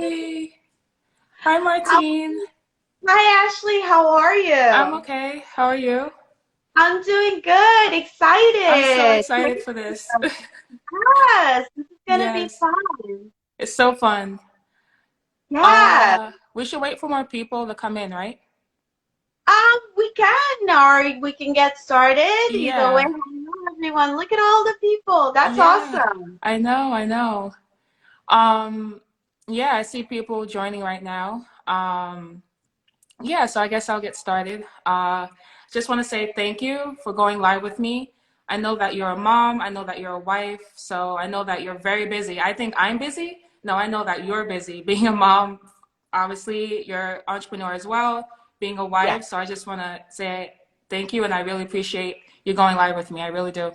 Hi. Hi, How, Martine. Hi, Ashley. How are I'm you? okay. How are you? I'm doing good. I'm so Excited. excited for this. Yes, this is gonna be Yes, fun. it's so fun. Yeah. We should wait for more people to come in, right? We can, or we can get started. Either way, Yeah, hello, everyone. Look at all the people. That's yeah. awesome. I know. Um, yeah, I see people joining right now. Yeah, so I guess I'll get started. Just want to say thank you for going live with me. I know that you're a mom, I know that you're a wife, so I know that you're very busy. I think I'm busy. No, I know that you're busy. Being a mom, obviously, you're an entrepreneur as well, being a Yeah. wife. So I just want to say thank you, and I really appreciate you going live with me. I really do.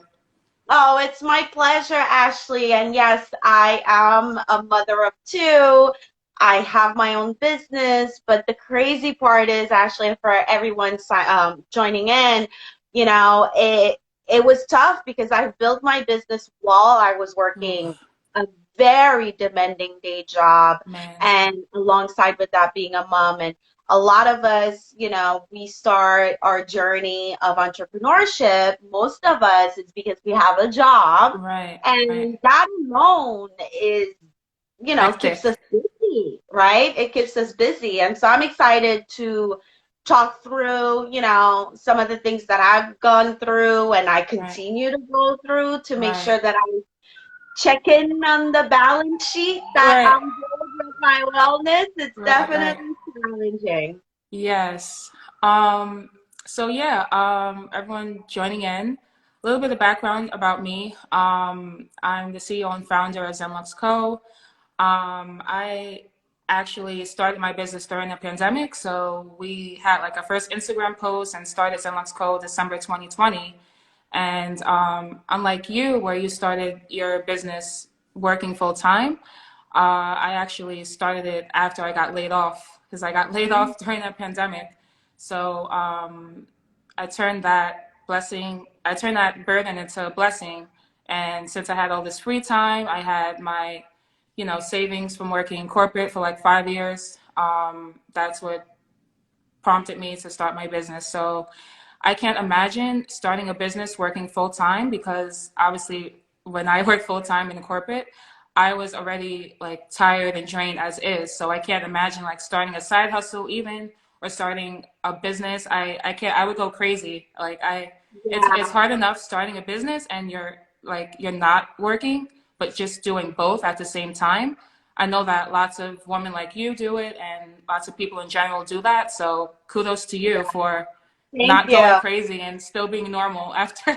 Oh, it's my pleasure, Ashley. And yes, I am a mother of two. I have my own business, but the crazy part is, Ashley, for everyone joining in, it was tough because I built my business while I was working Oof, a very demanding day job, man. and alongside with that, being a mom. And a lot of us, we start our journey of entrepreneurship, most of us, it's because we have a job. Right, right. And that alone is, keeps Hectic. us busy, right? It keeps us busy. And so I'm excited to talk through, some of the things that I've gone through and I Right, continue to go through to make right, sure that I check in on the balance sheet that right, I'm good with my wellness. It's right. definitely challenging. Yes. Um, everyone joining in. A little bit of background about me. I'm the CEO and founder of ZenLuxCo. I actually started my business during the pandemic. So we had like our first Instagram post and started ZenLuxCo December 2020. And unlike you, where you started your business working full time, I actually started it after I got laid off because I got laid off during the pandemic. So I turned that burden into a blessing. And since I had all this free time, I had my, savings from working in corporate for like 5 years. That's what prompted me to start my business. So I can't imagine starting a business working full time because obviously when I worked full time in corporate, I was already like tired and drained as is. So I can't imagine like starting a side hustle even or starting a business. I can't I would go crazy. It's Yeah. hard enough starting a business and you're not working, but just doing both at the same time. I know that lots of women like you do it and lots of people in general do that. So kudos to you for Thank not going you. crazy and still being normal after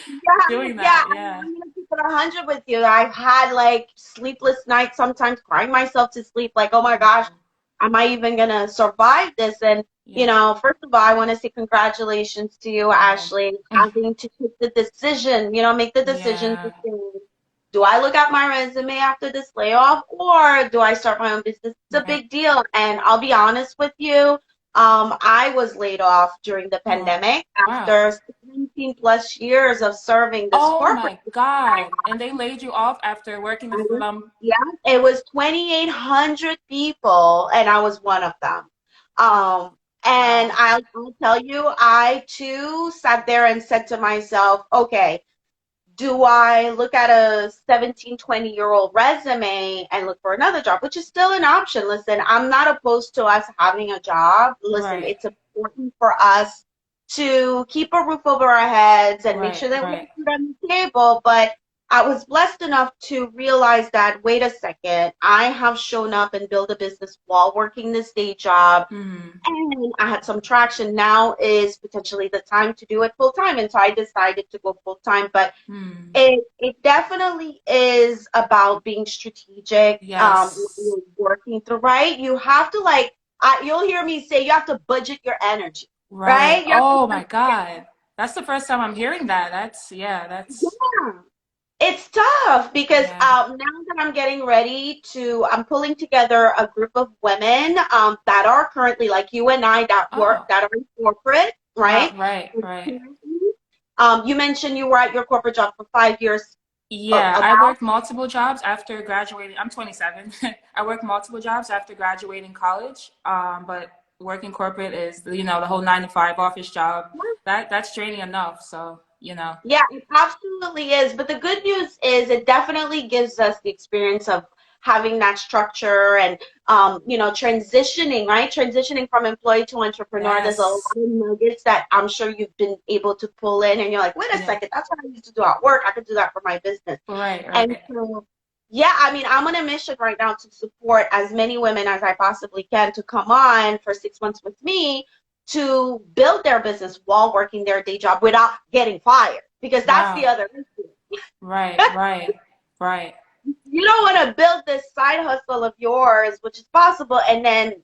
Yeah, doing yeah, that. Yeah. I'm gonna keep it 100 with you. I've had like sleepless nights, sometimes crying myself to sleep, like, oh my gosh, am I even gonna survive this? And, Yeah. first of all, I want to say congratulations to you, Oh, Ashley, having to take the decision, make the decision to yeah. say, do I look at my resume after this layoff or do I start my own business? It's a Right. big deal. And I'll be honest with you, I was laid off during the Oh, pandemic wow. after 17 plus years of serving this Oh corporate. my God. And they laid you off after working I for was, them. yeah, it was 2,800 people, and I was one of them. And Wow. I'll tell you, I too sat there and said to myself, okay, do I look at a 17, 20-year-old resume and look for another job, which is still an option? Listen, I'm not opposed to us having a job. Listen, Right. it's important for us to keep a roof over our heads and make Right. sure that we have Right. food on the table. But I was blessed enough to realize that, wait a second, I have shown up and built a business while working this day job Hmm. and I had some traction. Now is potentially the time to do it full time. And so I decided to go full time. But Hmm. it definitely is about being strategic, when Yes. you're working through, right? You have to you'll hear me say you have to budget your energy, Right. right? You have to Oh my budget God. That's the first time I'm hearing that. That's yeah. It's tough because yeah. now that I'm getting ready I'm pulling together a group of women that are currently like you and I Oh, that are in corporate, right? right, right, right. You mentioned you were at your corporate job for 5 years. Yeah, I about? worked multiple jobs after graduating. I'm 27. I worked multiple jobs after graduating college. But working corporate is, the whole 9 to 5 office job. That's draining enough. So. Yeah, it absolutely is. But the good news is it definitely gives us the experience of having that structure and transitioning, right? Transitioning from employee to entrepreneur. There's a lot of Yes. nuggets that I'm sure you've been able to pull in and you're like, wait a Yeah. second, that's what I used to do at work. I could do that for my business. Right, And right. so yeah, I mean, I'm on a mission right now to support as many women as I possibly can to come on for 6 months with me to build their business while working their day job without getting fired. Because that's the Wow. other issue. Right, right, right. You don't want to build this side hustle of yours, which is possible, and then,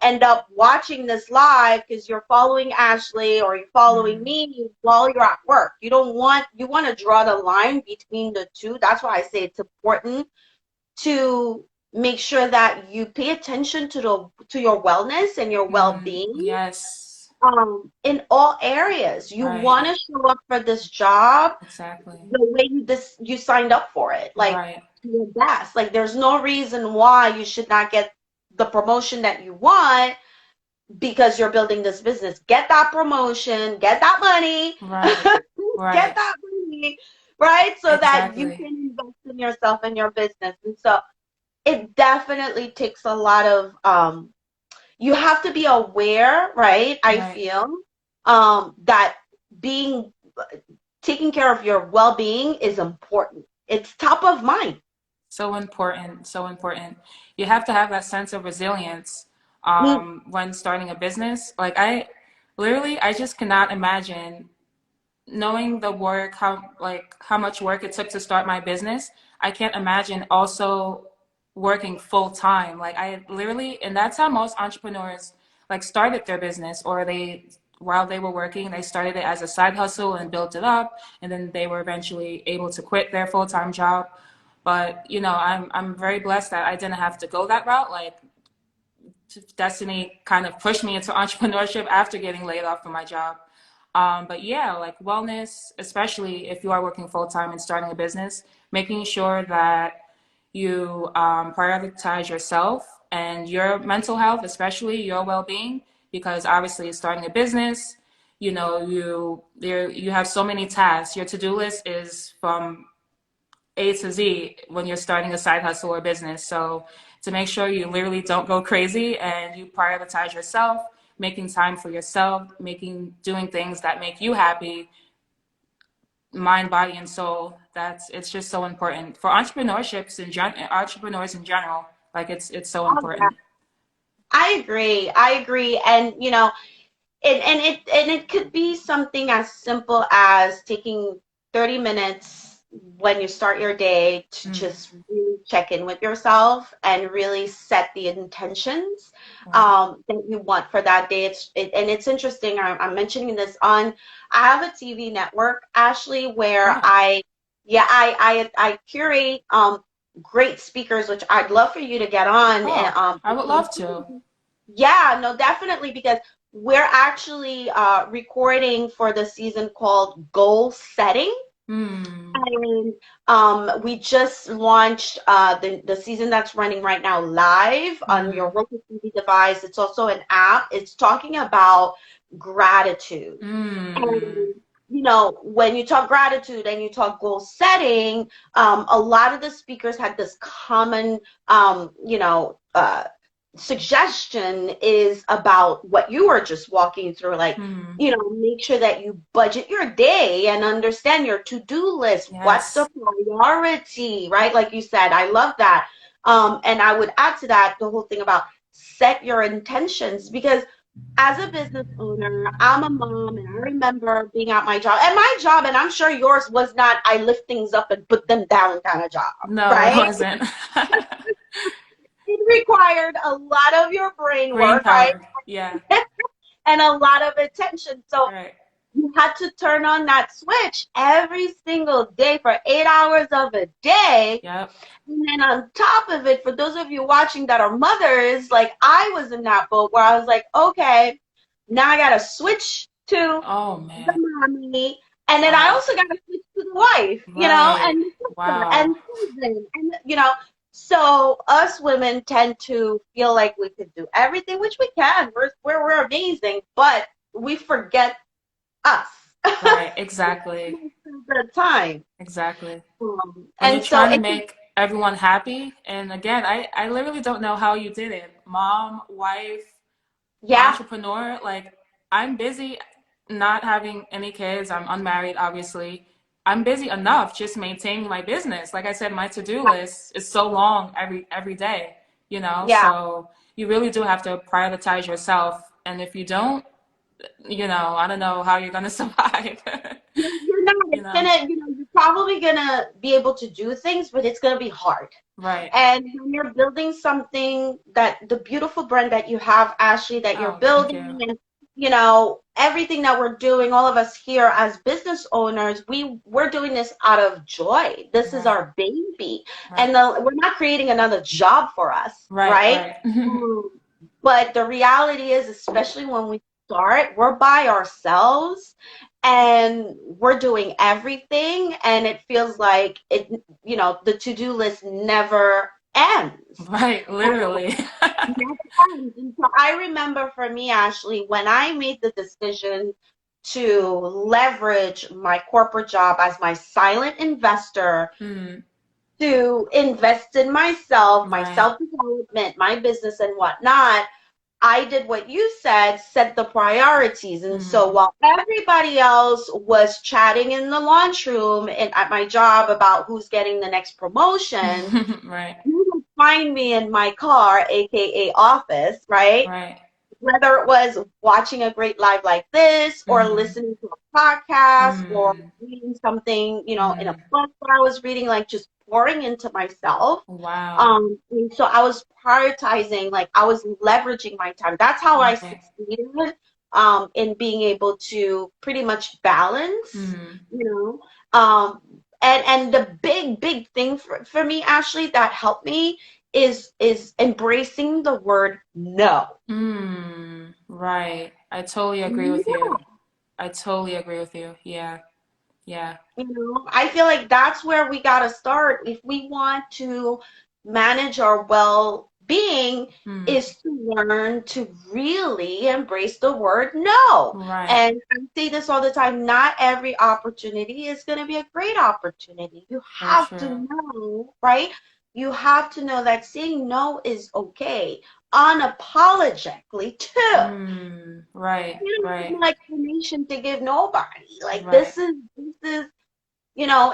end up watching this live because you're following Ashley or you're following Mm, me while you're at work. You want to draw the line between the two. That's why I say it's important to make sure that you pay attention to your wellness and your well-being yes. in all areas. You Right. want to show up for this job Exactly. the way you signed up for it, like Right. to your best. Like there's no reason why you should not get the promotion that you want because you're building this business. Get that promotion, get that money, Right. get Right. that money, right? So that you Exactly. can invest in yourself and your business. And so it definitely takes a lot of you have to be aware, right? I Right. feel that being taking care of your well-being is important. It's top of mind. So important. So important. You have to have that sense of resilience Mm, when starting a business. I just cannot imagine knowing the work, how much work it took to start my business. I can't imagine also working full time. And that's how most entrepreneurs started their business, or while they were working, they started it as a side hustle and built it up, and then they were eventually able to quit their full time job. But I'm very blessed that I didn't have to go that route. Destiny kind of pushed me into entrepreneurship after getting laid off from my job. But yeah, like wellness, especially if you are working full time and starting a business, making sure that you prioritize yourself and your mental health, especially your well being, because obviously starting a business, you have so many tasks. Your to do list is from A to Z when you're starting a side hustle or business. So to make sure you literally don't go crazy and you prioritize yourself, making time for yourself, doing things that make you happy, mind, body, and soul. It's just so important for entrepreneurs in general. It's so oh, yeah. important. I agree. I agree. And it could be something as simple as taking 30 minutes when you start your day to Mm, just really check in with yourself and really set the intentions right. that you want for that day. And it's interesting. I'm mentioning this on. I have a TV network, Ashley, where Wow. yeah, I curate great speakers, which I'd love for you to get on. Oh, I would love to. Yeah, no, definitely, because we're actually recording for the season called Goal Setting. Hmm. And we just launched the season that's running right now live on your Hmm. Roku TV device. It's also an app. It's talking about gratitude. Hmm. And, when you talk gratitude and you talk goal setting, a lot of the speakers had this common, suggestion is about what you were just walking through, like, Hmm. make sure that you budget your day and understand your to-do list. What's the Yes. priority, right? Like you said, I love that. And I would add to that the whole thing about set your intentions, because as a business owner, I'm a mom, and I remember being at my job. And my job, and I'm sure yours was not I lift things up and put them down kind of job, No, it right? wasn't. It required a lot of your brain Brain work, right? power. Yeah. And a lot of attention. So Right. you had to turn on that switch every single day for 8 hours of a day. Yep. And then on top of it, for those of you watching that are mothers, like I was in that boat where I was like, okay, now I got to switch to Oh the man. mommy. And then I Wow. also got to switch to the wife, Right. and the sister Wow. and cousin, and. So us women tend to feel like we could do everything, which we can. We're amazing, but we forget us Right. Exactly. most of the time. Exactly. When you're And so trying to it's make everyone happy, and again, I literally don't know how you did it. Mom, wife, yeah, entrepreneur, like I'm busy not having any kids. I'm unmarried, obviously. I'm busy enough just maintaining my business. Like I said, my to-do list is so long every day, yeah. so you really do have to prioritize yourself. And if you don't, I don't know how you're gonna survive. You're not. you It's know? gonna, you're probably gonna be able to do things, but it's gonna be hard. Right. And when you're building something that the beautiful brand that you have, Ashley, that you're Oh, thank building, you. and everything that we're doing, all of us here as business owners, we're doing this out of joy. This is Right. our baby, Right. and we're not creating another job for us, Right. right? Right. Mm. But the reality is, especially when we start, we're by ourselves and we're doing everything, and it feels like the to-do list never ends. Right. Literally. Never ends. And so I remember for me, Ashley, when I made the decision to leverage my corporate job as my silent investor Hmm. to invest in myself, my Right. self-development, my business and whatnot, I did what you said, set the priorities. And so Hmm. while everybody else was chatting in the lunchroom and at my job about who's getting the next promotion, Right. you would find me in my car, aka office, right? Right. Whether it was watching a great live like this or Hmm. listening to a podcast or Hmm. reading something, in a Hmm. book that I was reading, like just pouring into myself. Wow. And so I was prioritizing, like I was leveraging my time. That's how I Right. succeeded in being able to pretty much balance, Hmm. you know. And the big thing for me, Ashley, that helped me is embracing the word no. Hmm. Right. I totally agree with you. No. I totally agree with you. Yeah. Yeah. I feel like that's where we got to start if we want to manage our well-being, Hmm. is to learn to really embrace the word no. Right. And I say this all the time, not every opportunity is going to be a great opportunity. You So have to true. know, right? You have to know that saying no is okay, unapologetically too. Hmm. Right. You don't have Right. no explanation to give nobody. Like Right. this is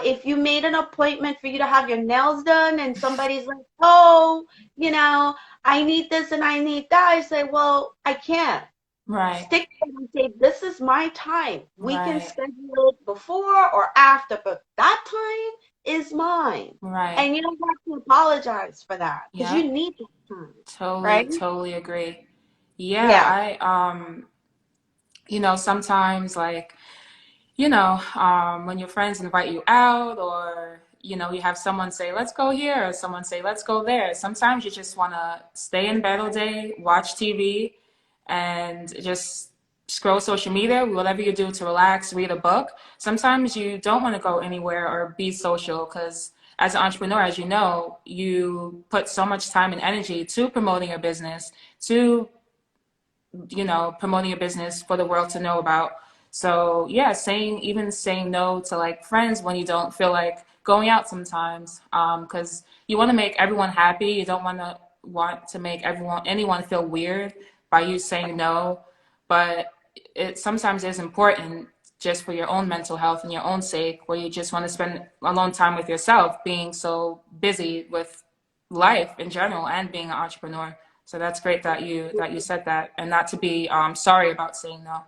if you made an appointment for you to have your nails done and somebody's like, oh, I need this and I need that, I say, well, I can't. Right. Stick to it and say, this is my time. We can Right. schedule it before or after, but that time is mine. Right. And you don't have to apologize for that because Yeah. you need that time, Totally, right? totally agree. Yeah, Yeah. sometimes like, when your friends invite you out or, you have someone say, let's go here, or someone say, let's go there. Sometimes you just want to stay in bed all day, watch TV, and just scroll social media, whatever you do to relax, read a book. Sometimes you don't want to go anywhere or be social because as an entrepreneur, as you know, you put so much time and energy to promoting your business, to promoting your business for the world to know about. So yeah, saying no to like friends when you don't feel like going out sometimes, because you want to make everyone happy. You don't want to make anyone feel weird by you saying no, but it sometimes is important just for your own mental health and your own sake, where you just want to spend alone time with yourself, being so busy with life in general and being an entrepreneur. So that's great that you said that, and not to be sorry about saying no.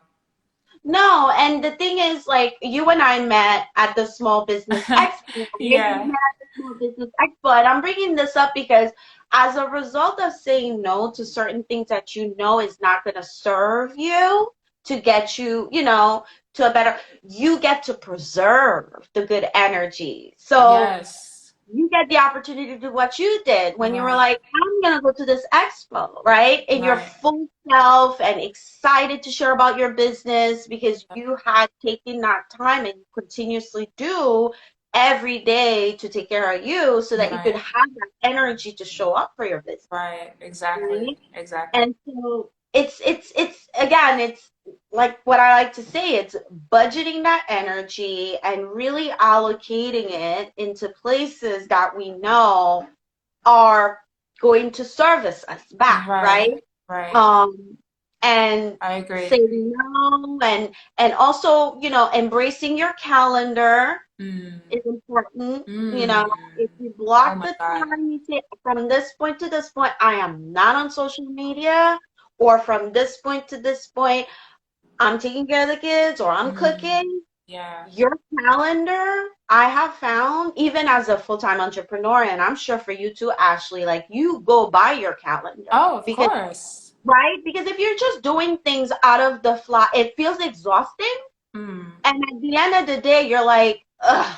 No, and the thing is, like, you and I met at the Small Business Expo, right? We Yeah, met at the Small Business Expo, and I'm bringing this up because as a result of saying no to certain things that you know is not going to serve you to get you, to a better, you get to preserve the good energy. So yes, you get the opportunity to do what you did when you were Right. like, I'm gonna go to this expo, right? And you're Right. full self and excited to share about your business because Yep. you had taken that time and you continuously do every day to take care of you so that you could Right. have that energy to show up for your business, Right. Exactly. right? Exactly. And so it's again, it's like what I like to say, it's budgeting that energy and really allocating it into places that we know are going to service us back, right? Right. Right. Um, and I agree. saying no and also, embracing your calendar Mm. is important. Mm. If you Oh block my the God. time, you say, from this point to this point, I am not on social media, or from this point to this point, I'm taking care of the kids or I'm Mm. cooking. Yeah. Your calendar, I have found, even as a full-time entrepreneur, and I'm sure for you too, Ashley, like you go by your calendar Oh, of because, course. right? Because if you're just doing things out of the fly, it feels exhausting. Mm. And at the end of the day, you're like, ugh,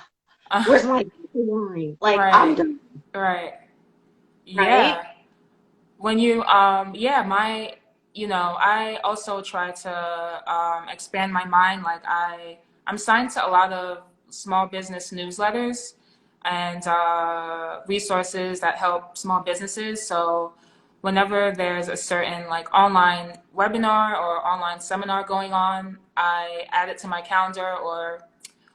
Uh, where's my line? Like, I'm right. done, Right. right? Yeah. When you yeah, my I also try to expand my mind. Like I'm signed to a lot of small business newsletters and resources that help small businesses. So whenever there's a certain like online webinar or online seminar going on, I add it to my calendar, or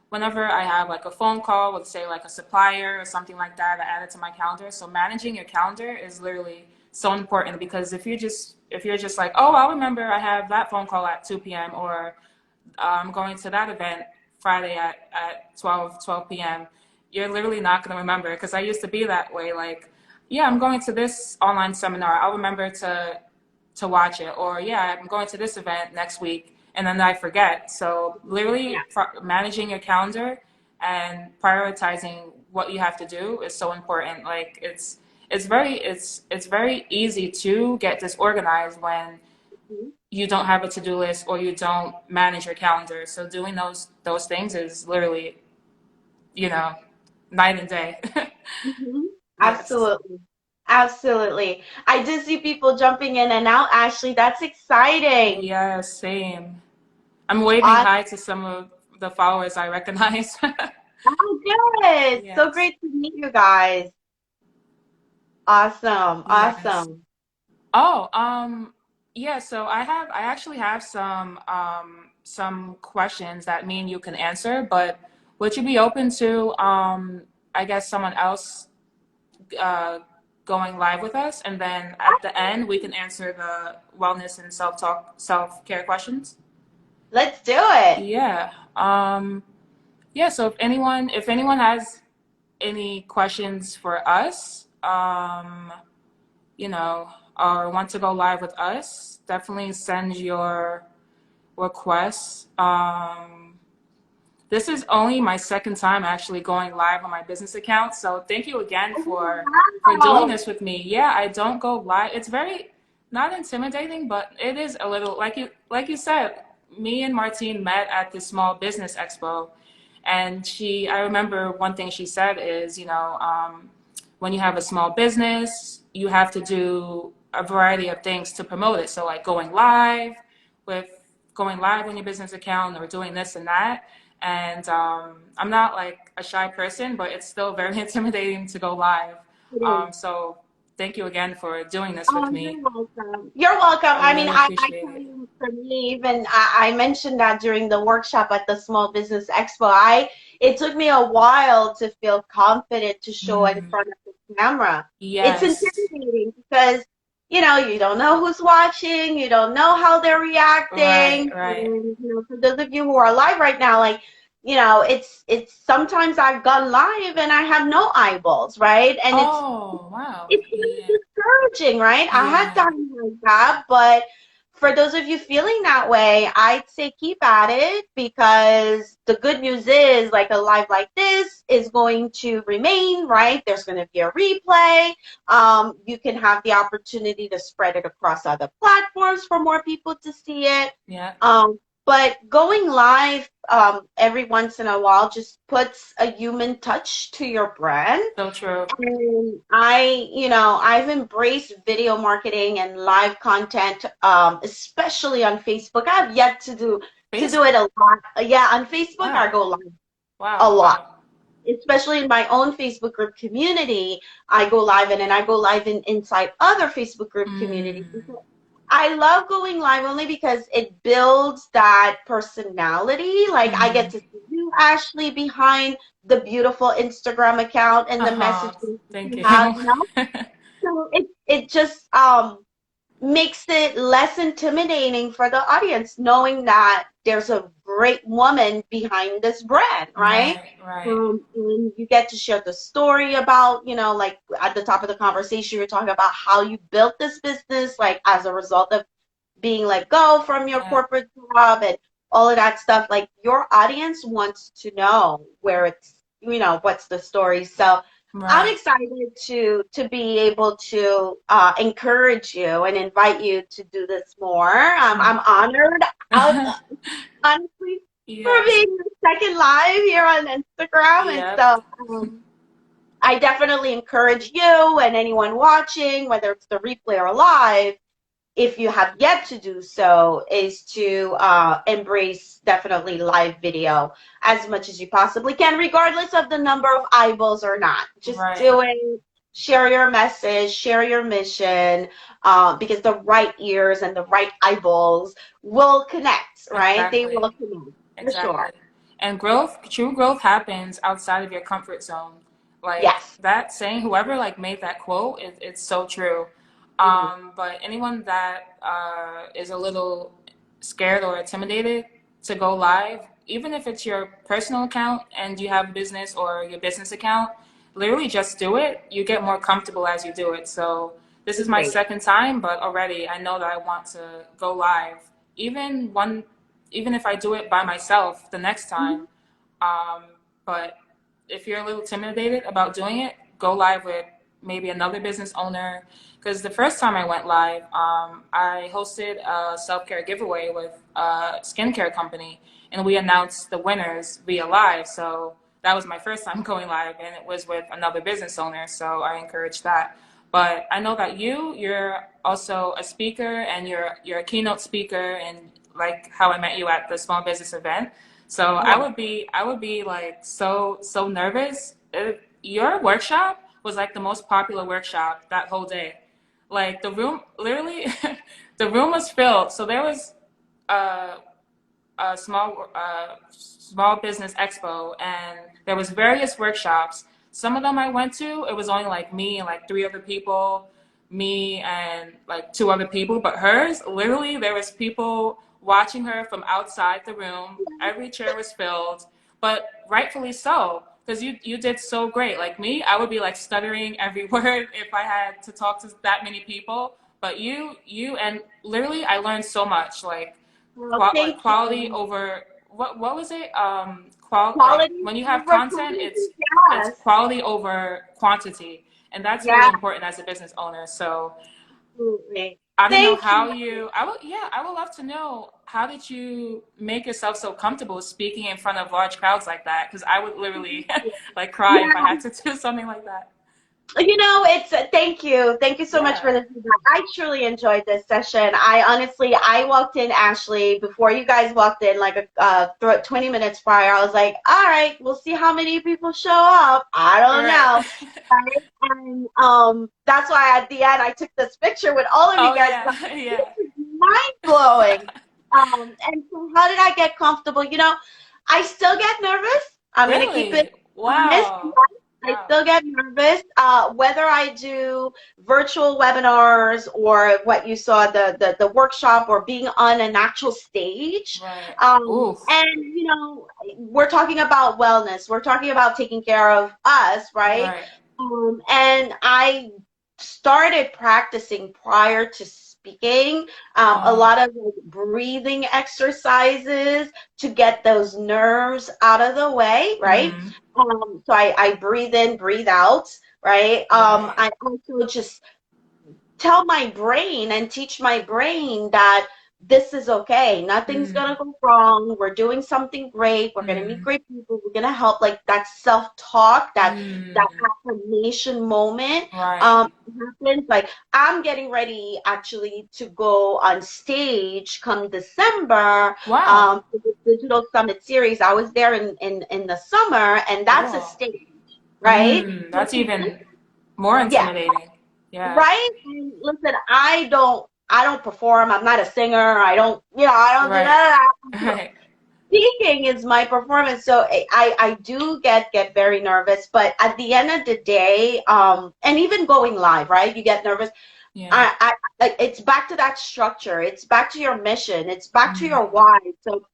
whenever I have like a phone call with, say, like a supplier or something like that, I add it to my calendar. So managing your calendar is literally so important, because if you're just like, oh, I'll remember I have that phone call at 2 p.m. or I'm going to that event Friday at 12 p.m., you're literally not going to remember. Because I used to be that way. Like, yeah, I'm going to this online seminar. I'll remember to watch it. Or yeah, I'm going to this event next week, and then I forget. So Yeah. literally managing your calendar and prioritizing what you have to do is so important. Like it's very easy to get disorganized when Mhm. you don't have a to-do list or you don't manage your calendar. So doing those things is literally, you know, night and day. Mhm. Yes. Absolutely. Absolutely. I do see people jumping in and out, Ashley. That's exciting. Yeah, same. I'm waving Awesome. hi to some of the followers I recognize. Oh, good. So Yes. great to meet you guys. Awesome. Yes. Awesome. Oh, yeah, so I actually have some questions that me and you can answer, but would you be open to I guess someone else uh going live with us, and then at the end we can answer the wellness and self-care questions? Let's do it. Yeah. Yeah, so if anyone has any questions for us, or want to go live with us, definitely send your requests. This is only my second time actually going live on my business account, so thank you again for doing Wow. this with me. Yeah, I don't go live. It's very not intimidating, but it is a little like you said. Me and Martine met at the Small Business Expo, and I remember one thing she said is, when you have a small business, you have to do a variety of things to promote it. So like with going live on your business account, or doing this and that. And I'm not like a shy person, but it's still very intimidating to go live. It is. So thank you again for doing this with Oh, me. you're welcome. You're welcome. I I mean, really I appreciate tell it. you, for me, even I mentioned that during the workshop at the Small Business Expo. It took me a while to feel confident to show in Mm, front of the camera. It's yes. intimidating because, you don't know who's watching, you don't know how they're Right, reacting. right. And, for those of you who are live right now, like, it's sometimes I've gone live and I have no eyeballs, right? And Oh, wow. it's Yeah. really discouraging, right? I had Yeah. times like that, but for those of you feeling that way, I'd say keep at it because the good news is, like, a live like this is going to remain, right? There's going to be a replay. You can have the opportunity to spread it across other platforms for more people to see it. Yeah. But going live every once in a while just puts a human touch to your brand. So true. And I've embraced video marketing and live content, especially on Facebook. I've yet to do it Facebook. a lot. Yeah, on Facebook I Wow. go live a Wow. lot, Wow. especially in my own Facebook group community. I go live, and then I go live inside other Facebook group communities. Mm. I love going live only because it builds that personality. Like I get Mm-hmm. to see you, Ashley, behind the beautiful Instagram account and the Uh-huh. messages Thank you have, you. So it just makes it less intimidating for the audience, knowing that there's a great woman behind this brand, right? Right, right. And you get to share the story about, like at the top of the conversation, you're talking about how you built this business, like as a result of being let go from your Yeah. corporate job and all of that stuff. Like your audience wants to know where what's the story. So I'm Right. excited to be able to encourage you and invite you to do this more. I'm honored, uh, honestly, for Yes. being the second live here on Instagram. And Yep. so I definitely encourage you and anyone watching, whether it's the replay or live, if you have yet to do so, is to embrace definitely live video as much as you possibly can, regardless of the number of eyeballs or not. Just Right. do it. Share your message, share your mission, because the right ears and the right eyeballs will connect, right? They Exactly. will connect for Exactly. sure. And growth, true growth happens outside of your comfort zone. Like Yes. that saying, whoever like made that quote, it's so true. Mhm. But anyone that is a little scared or intimidated to go live, even if it's your personal account and you have business or your business account, literally just do it. You get more comfortable as you do it. So this is my Great. second time, but already I know that I want to go live. Even one even if I do it by myself the next time. Mhm. Um, but if you're a little intimidated about doing it, go live with maybe another business owner. Because the first time I went live, I hosted a self care giveaway with a skincare company, and we announced the winners via live. So that was my first time going live, and it was with another business owner. So I encourage that. But I know that you're also a speaker, and you're a keynote speaker, and like how I met you at the small business event. So Yeah. I would be like so nervous. Your workshop was like the most popular workshop that whole day. Like the room, literally, the room was filled. So there was uh, a small business expo, and there was various workshops. Some of them I went to, it was only like me and like three other people, me and like two other people. But hers, literally, there was people watching her from outside the room. Every chair was filled, but rightfully so, because you did so great. Like me, I would be like stuttering every word if I had to talk to that many people. But you, and literally, I learned so much. Well, Like thank quality you. over what was it? Like Quality when you have over content, quantity. it's Yes. quality over quantity, and that's really Yeah, important as a business owner. So absolutely. I don't know Thank how you. you. I would love to know how did you make yourself so comfortable speaking in front of large crowds like that? Because I would literally like cry if I Yeah, had to do something like that. it's thank you. Thank you so much for Yeah. the feedback. I truly enjoyed this session. I walked in, Ashley, before you guys walked in, like 20 minutes prior. I was like, all right, we'll see how many people show up. I All don't right. know. Right? And that's why at the end I took this picture with all of you Oh guys. yeah. Yeah. This is mind blowing. And so how did I get comfortable? I still get nervous. I'm gonna keep it Really? honest. Wow. I Wow. still get nervous. Whether I do virtual webinars or what you saw, the workshop, or being on an actual stage. Right. Oof. And we're talking about wellness. We're talking about taking care of us, right? Right. And I started practicing prior to speaking, a Oh. lot of like, breathing exercises to get those nerves out of the way, right? Mm-hmm. So I breathe in, breathe out, right? Right. I also just tell my brain and teach my brain that this is okay. Nothing's gonna Mm, go wrong. We're doing something great. We're gonna meet mm, great people. We're gonna help. Like that self-talk, that mm. affirmation moment Right. happens. Like I'm getting ready actually to go on stage come December Wow. for the digital summit series. I was there in the summer, and that's a Cool. stage, right? So That's even more yeah, intimidating. Yeah. right? And listen, I don't perform. I'm not a singer. I don't do Right. that. Right. Speaking is my performance. So I do get very nervous, but at the end of the day, and even going live, right? You get nervous. Yeah. It's back to that structure. It's back to your mission. It's back to Mm, your why. So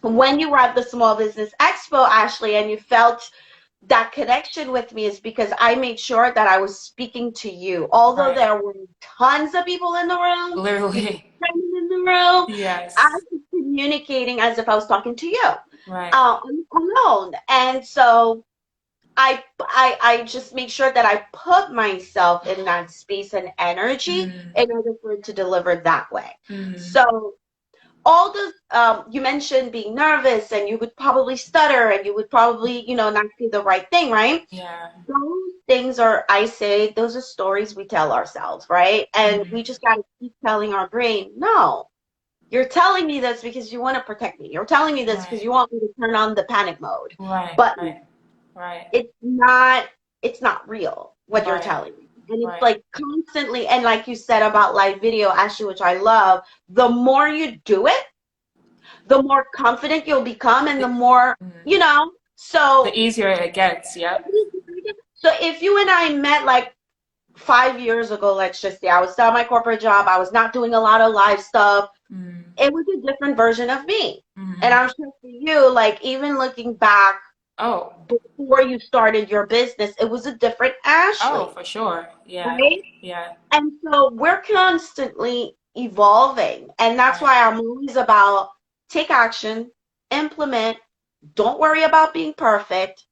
when you were at the Small Business Expo, Ashley, and you felt that connection with me is because I made sure that I was speaking to you. Although right. there were tons of people in the room, you could Literally. see me in the room, I Yes. was communicating as if I was talking to you Right. alone. And so I just make sure that I put myself in that space and energy Mm, in order for it to deliver that way. mm. So all the you mentioned being nervous and you would probably stutter and you would probably not do the right thing, right? Yeah. Those things are, I say, those are stories we tell ourselves, right? And we Mm, just got to keep telling our brain, no, you're telling me this because you want to protect me. You're telling me this because right. you want me to turn on the panic mode. Right. But Right. Right. it's not real what you're Right. telling me. And it's Right. like constantly, and like you said about live video, Ashley, which I love, the more you do it, the more confident you'll become and the The, more, mm, you know. the So, easier it gets. Yep. so if you and I met like 5 years ago, let's just say, I was still at my corporate job, I was not doing a lot of live stuff, Mm, it was a different version of me. And mm. I'm sure for you, like even looking back Oh. before you started your business, it was a different Oh, Ashley, for sure. Yeah. right? Yeah. And so we're constantly evolving. And that's Right. why I'm always about take action, implement, don't worry about being perfect.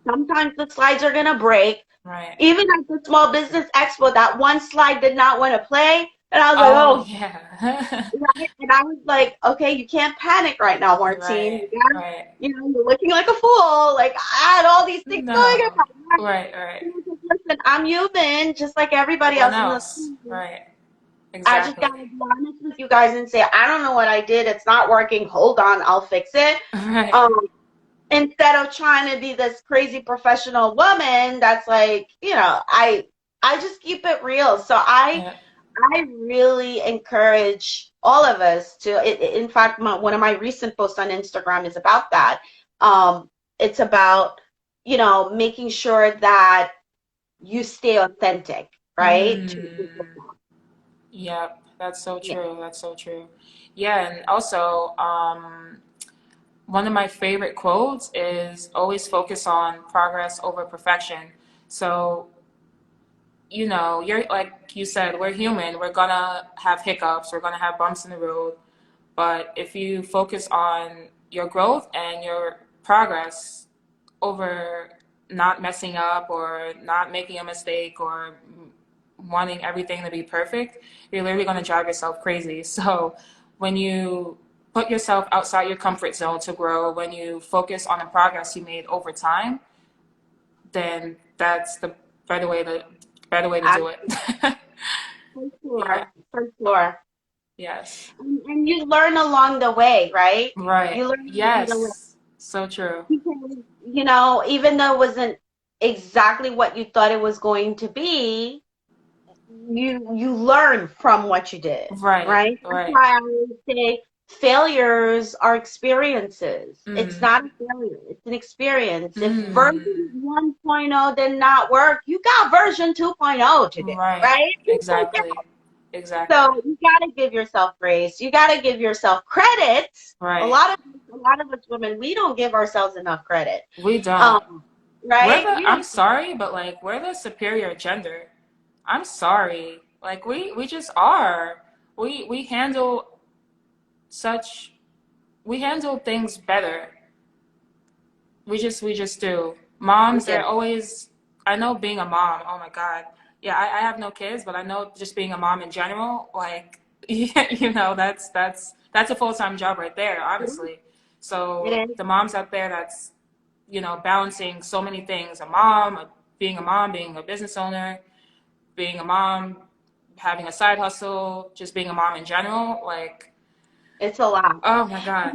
Sometimes the slides are going to break. Right. Even at the Small Business Expo, that one slide did not want to play. And I was like, Oh, oh, yeah. right. And I was like, okay, you can't panic right now, Martine. Right. Right. You're looking like a fool. Like, I had all these things going No. on. Right. Right. Listen, I'm human, just like everybody Everyone else in the else. room. Right. I just Exactly. gotta be honest with you guys and say, I don't know what I did. It's not working. Hold on, I'll fix it. Right. Um, Instead of trying to be this crazy professional woman that's like, I just keep it real. So Yeah. I really encourage all of us to. In fact, one of my recent posts on Instagram is about that. It's about making sure that you stay authentic, right? Mm. Yep. That's so Yeah. true. That's so true. Yeah, and also, one of my favorite quotes is always focus on progress over perfection. So, you're like you said, we're human. We're gonna have hiccups. We're gonna have bumps in the road. But if you focus on your growth and your progress over not messing up or not making a mistake or wanting everything to be perfect, you're literally going to drive yourself crazy. So when you put yourself outside your comfort zone to grow, when you focus on the progress you made over time, then that's the better way to do it. For Yeah. sure, for sure. Yes. And you learn along the way, right? Right. You learn along the way. Yes. So true. Because, even though it wasn't exactly what you thought it was going to be, you learn from what you did, Right. right? That's Right. why I always say failures are experiences. It's Mm. not a failure, it's an experience. If version Mm. 1.0 did not work, you got version 2.0 to do, Right. right? Exactly. Exactly. So you gotta give yourself grace. You gotta give yourself credit. A Right. lot of us women, we don't give ourselves enough credit. We don't. Um, right? We I'm don't. sorry, but like we're the superior gender. I'm sorry. Like we just are. We handle such we handle things better. We just do. We Moms, get they're always I know being a mom, oh my God. Yeah, I have no kids, but I know just being a mom in general, like yeah, that's a full-time job right there, honestly. It So is. the moms out there that's, balancing so many things, being a mom, being a business owner, being a mom, having a side hustle, just being a mom in general, like, It's a lot. oh my God,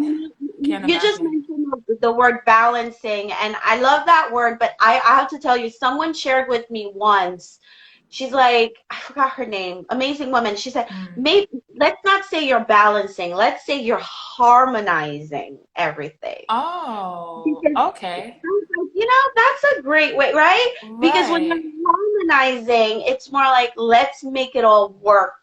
can't You just imagine. mentioned the word balancing, and I love that word, but I have to tell you, someone shared with me once. She's like, I forgot her name, amazing woman. She said, Mm. maybe let's not say you're balancing, let's say you're harmonizing everything. Oh, Because okay. that's a great way, right? Because when Right. you're harmonizing, it's more like let's make it all work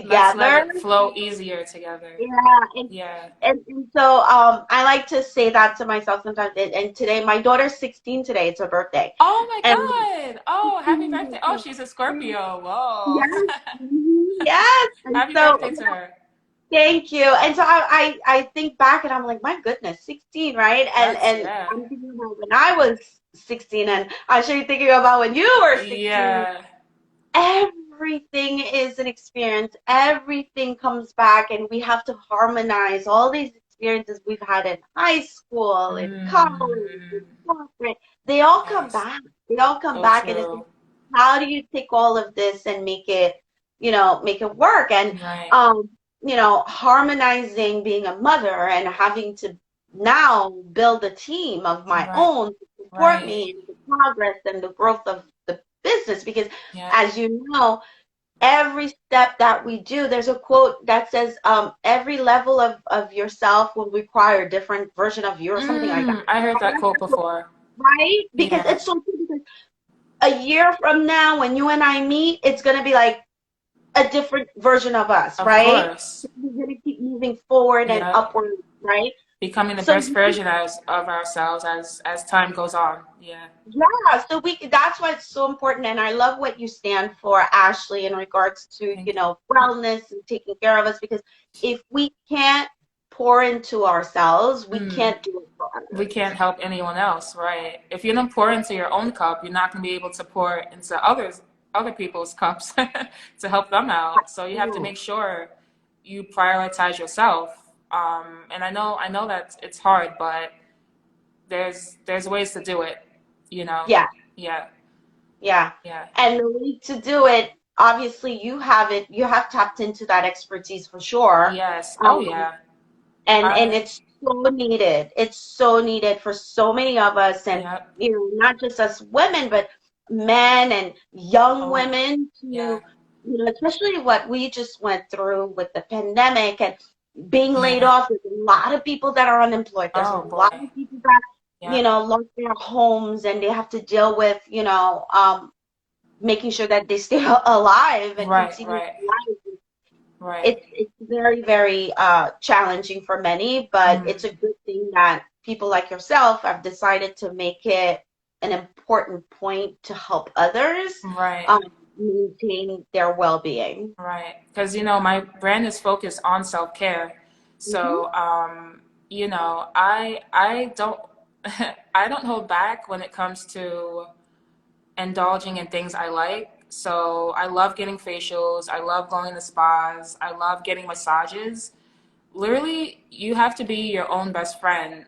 Let's let together. it flow easier together. Yeah, Yeah. and so I like to say that to myself sometimes. And today, my daughter's 16 today. It's her birthday, Oh my and God. Oh, happy birthday. Oh, she's a Scorpio. Whoa. yes, yes. And Happy so birthday to her. thank you. And so I think back and I'm like, my goodness, 16, right? That's, And yeah. I'm thinking about when I was 16, and I'm sure you're thinking about when you were 16. Yeah. Everything is an experience. Everything comes back, and we have to harmonize all these experiences we've had in high school, in college, in Mm. corporate. They all come Yes. back. They all come So back, and it's like, true. how do you take all of this and make it work? And Right. um, harmonizing being a mother and having to now build a team of my Right. own to support Right. me in the progress and the growth of the business because Yep. as you know, every step that we do, there's a quote that says, every level of yourself will require a different version of you or something like that. I heard that quote before. Right? Because Yeah. it's so true because a year from now, when you and I meet, it's going to be like a different version of us, Of right? course. We're going to keep moving forward and Yep. upward, right? Becoming the So best version of ourselves as time goes on. Yeah. yeah, so that's why it's so important, and I love what you stand for, Ashley, in regards to, Thank you. wellness and taking care of us, because if we can't pour into ourselves, we Mm. can't do it for We others. can't help anyone else, right? If you don't pour into your own cup, you're not going to be able to pour into other people's cups to help them out. So you have to Mm. make sure you prioritize yourself. And I know that it's hard, but there's ways to do it, you know. Yeah, Yeah, yeah. yeah. And the way to do it, obviously, you have tapped into that expertise for sure. Yes. Oh Um, yeah. and I it's so needed. It's so needed for so many of us, and Yep. not just us women, but men and young Oh women yeah. to, especially what we just went through with the pandemic and being laid Yeah. off. There's a lot of people that are unemployed. There's a Oh lot boy. of people that, Yep. lost their homes and they have to deal with, making sure that they stay alive and Right. continue Right. life. Right. It's very, very challenging for many, but Mm. it's a good thing that people like yourself have decided to make it an important point to help others Right. um, maintain their well-being. Right. Because, my brand is focused on self-care. Hmm. So, I don't I don't hold back when it comes to indulging in things I like. So, I love getting facials, I love going to spas, I love getting massages. Literally, you have to be your own best friend.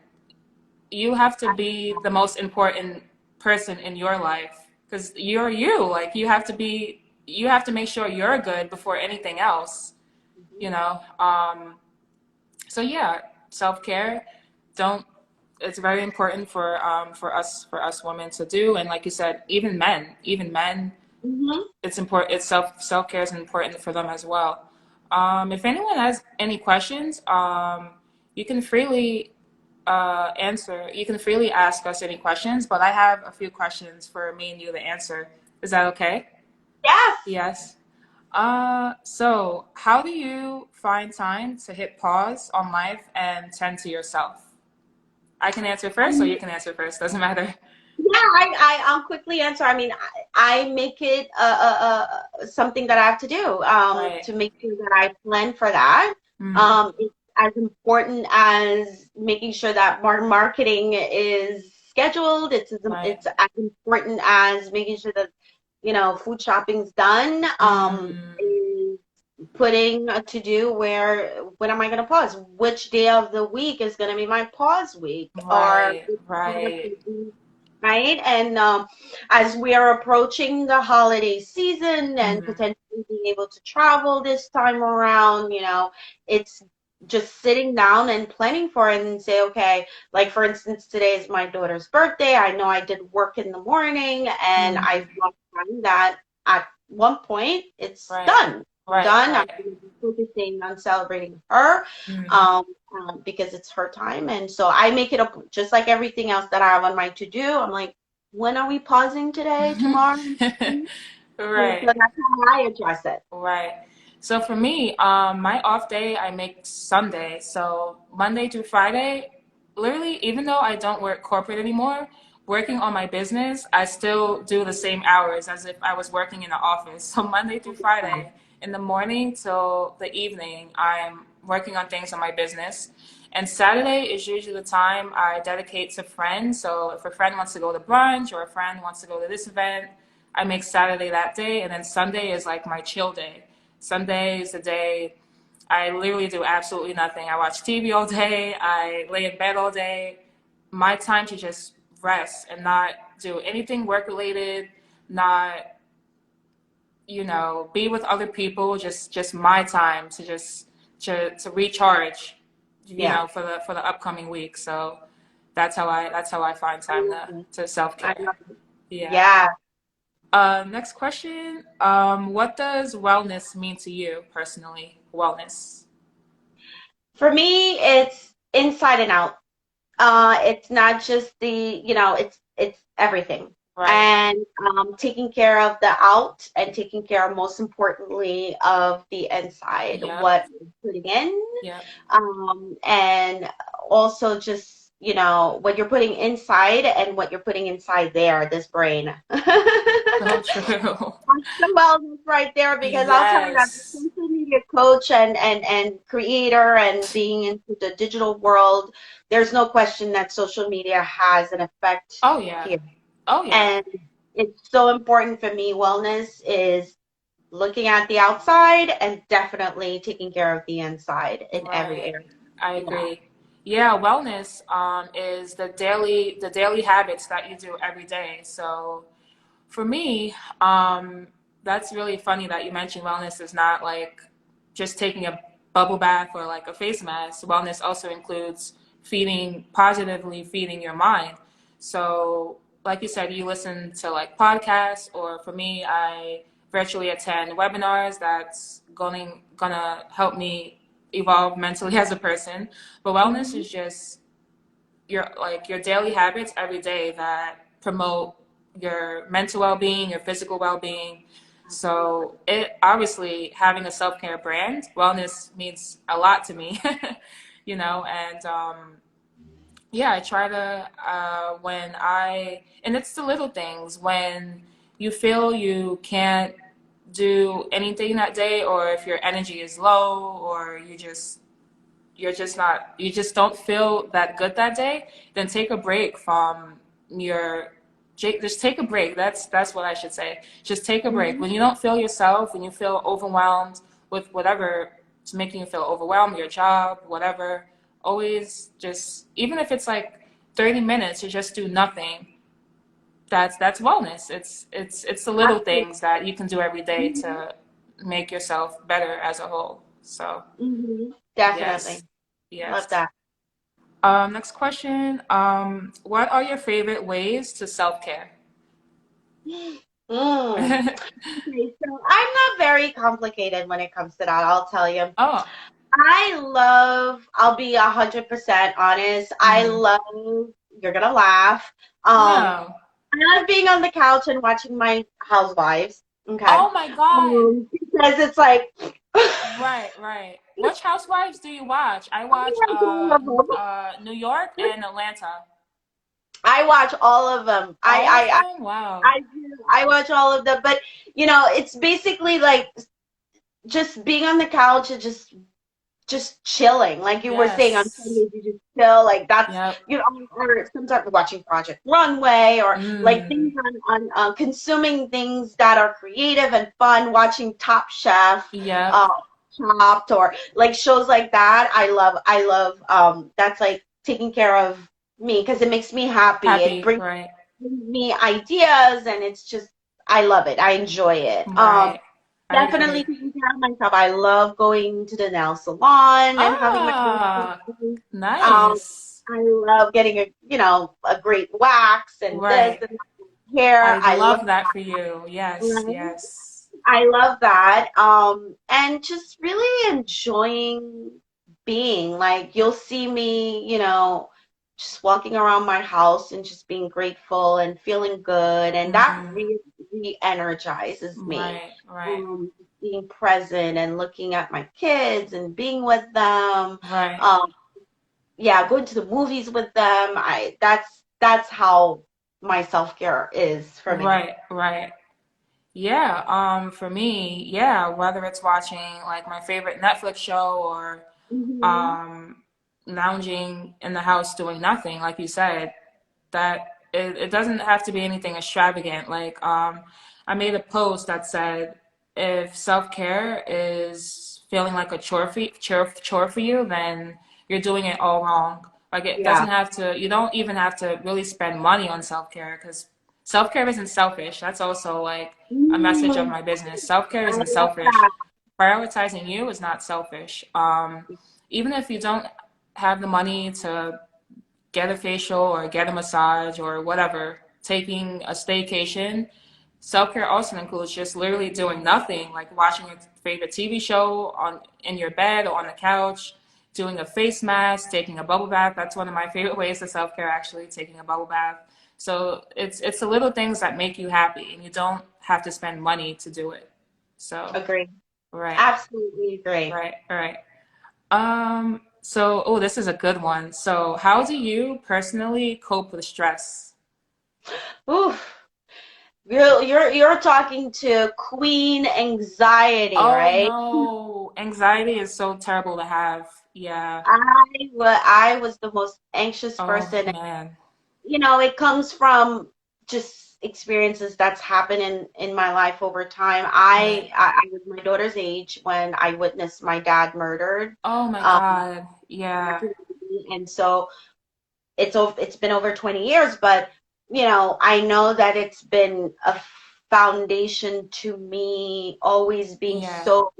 You have to be the most important person in your life because you're you. Like you have to make sure you're good before anything else, you know? So yeah, self-care, don't, it's very important for us women to do. And like you said, even men, Hmm. it's important. It's self-care is important for them as well. If anyone has any questions, you can freely you can freely ask us any questions, but I have a few questions for me and you to answer. Is that okay? Yes. Yes. So how do you find time to hit pause on life and tend to yourself? I can answer first, or you can answer first. Doesn't matter. Yeah, I'll quickly answer. I mean, I make it something that I have to do Right. to make sure that I plan for that. Mm, It's as important as making sure that marketing is scheduled. right. It's as important as making sure that food shopping's done. Mm, Is putting a to do where when am I going to pause? Which day of the week is going to be my pause week? Or Right, right. right? And as we are approaching the holiday season and Hmm. potentially being able to travel this time around, it's just sitting down and planning for it and say, okay, like for instance, today is my daughter's birthday. I know I did work in the morning and I Hmm. felt that at one point it's Right, done. I'm right, done. I'm right. going to be focusing on celebrating her Hmm. um, because it's her time. And so I make it up just like everything else that I have on my to do. I'm like, when are we pausing today, tomorrow? And so Right. that's how I address it. Right. So for me, my off day I make Sunday. So Monday through Friday, literally, even though I don't work corporate anymore, working on my business, I still do the same hours as if I was working in the office. So Monday through Friday, in the morning till the evening, I'm working on things on my business. And Saturday is usually the time I dedicate to friends. So if a friend wants to go to brunch or a friend wants to go to this event, I make Saturday that day, and then Sunday is like my chill day. Sunday is the day I literally do absolutely nothing. I watch TV all day, I lay in bed all day. My time to just rest and not do anything work related, not, be with other people, just my time to just to recharge, Yeah. for the upcoming week. So that's how I find I time love it. to I self-care. love it. Yeah. Yeah. Next question. What does wellness mean to you personally? Wellness. For me, it's inside and out. It's not just it's everything. Right. And taking care of the out and taking care, most importantly, of the inside, Yep. what we're putting in, Yep. and also just, what you're putting inside and what you're putting inside there, this brain. So true. The wellness right there, because I'll tell you that the Yes. social media coach and creator and being into the digital world, there's no question that social media has an effect Oh yeah. here. Oh yeah. And it's so important for me. Wellness is looking at the outside and definitely taking care of the inside in every Right. area. I Yeah. agree. Yeah, wellness is the daily habits that you do every day. So for me, that's really funny that you mentioned wellness is not like just taking a bubble bath or like a face mask. Wellness also includes positively feeding your mind. So, like you said, you listen to like podcasts, or for me, I virtually attend webinars that's gonna help me evolve mentally as a person. But wellness Hmm. is just your daily habits every day that promote your mental well-being, your physical well-being. So it obviously having a self-care brand, wellness means a lot to me, and yeah, I try to and it's the little things when you feel you can't do anything that day, or if your energy is low, or you just don't feel that good that day, then take a break from your just take a break. That's what I should say. Just take a break. Hmm. When you don't feel yourself, when you feel overwhelmed with whatever is making you feel overwhelmed, your job, whatever, always just, even if it's like 30 minutes to just do nothing, that's wellness. It's the little Absolutely. things that you can do every day Hmm. to make yourself better as a whole. So, Hmm. yes. Definitely. Love Yes. that. Next question. What are your favorite ways to self-care? Mm. Okay, so I'm not very complicated when it comes to that, I'll tell you. Oh, I'll be 100% honest. I mm. love, you're gonna laugh. Um, No. I love being on the couch and watching my housewives. Okay. Oh my God. Because it's like, Right, right. Which housewives do you watch? I watch New York and Atlanta. I watch all of them. All of them? Wow. I do. I watch all of them. But, it's basically like just being on the couch and just chilling, like you were saying on Yes. Sundays, you just chill, like that's Yep. or sometimes watching Project Runway or like Mm. things consuming things that are creative and fun, watching Top Chef, Yep. Chopped or like shows like that. I love that's like taking care of me because it makes me happy. It Happy, brings right, me ideas and it's just I love it. I enjoy it. right. I Definitely agree. taking care of myself. I love going to the nail salon and having my Ah, um nice. I love getting a great wax and this Right. and hair. I I love love that for you. Yes, right? yes. I love that. And just really enjoying being like you'll see me, just walking around my house and just being grateful and feeling good. And that Mm-hmm. really energizes me. Right, right, Um, Being present and looking at my kids and being with them. right, Um, yeah, going to the movies with them. That's how my self-care is for me. right, right. Yeah, for me, yeah, whether it's watching like my favorite Netflix show or Hmm. um lounging in the house doing nothing, like you said, that it doesn't have to be anything extravagant. Like, I made a post that said, if self-care is feeling like a chore for you, then you're doing it all wrong. Like, it Yeah. doesn't have to, you don't even have to really spend money on self-care because self-care isn't selfish. That's also like a message of Mm, my business. Self-care I isn't love selfish. that. Prioritizing you is not selfish. Even if you don't have the money to get a facial or get a massage or whatever, taking a staycation. Self care also includes just literally doing nothing, like watching your favorite TV show on in your bed or on the couch, doing a face mask, taking a bubble bath. That's one of my favorite ways of self care, actually, taking a bubble bath. So it's the little things that make you happy, and you don't have to spend money to do it. So Agree. right, Absolutely agree. right, right. So, oh, this is a good one. So, how do you personally cope with stress? Oof. You're talking to Queen Anxiety, Oh right? no, anxiety is so terrible to have. Yeah. I was the most anxious Oh person. man. It comes from just experiences that's happened in my life over time. Right. I was my daughter's age when I witnessed my dad murdered. Oh my Um, God. Yeah. and so it's been over 20 years, but I know that it's been a foundation to me always being Yeah. so,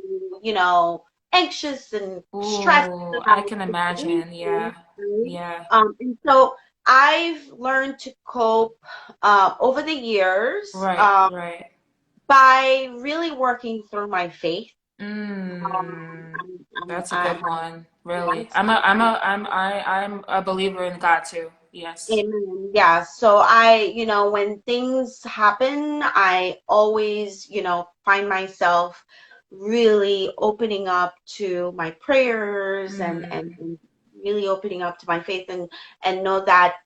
anxious and stressed Ooh, I about can anything, imagine. Yeah. right? Yeah. And so I've learned to cope over the years Right. Right. by really working through my faith. Mm, that's a I'm good one. Really. yes, I'm a believer in God too. Yes. Amen. Yeah. So when things happen, I always, find myself really opening up to my prayers and, Mm, and really opening up to my faith and know that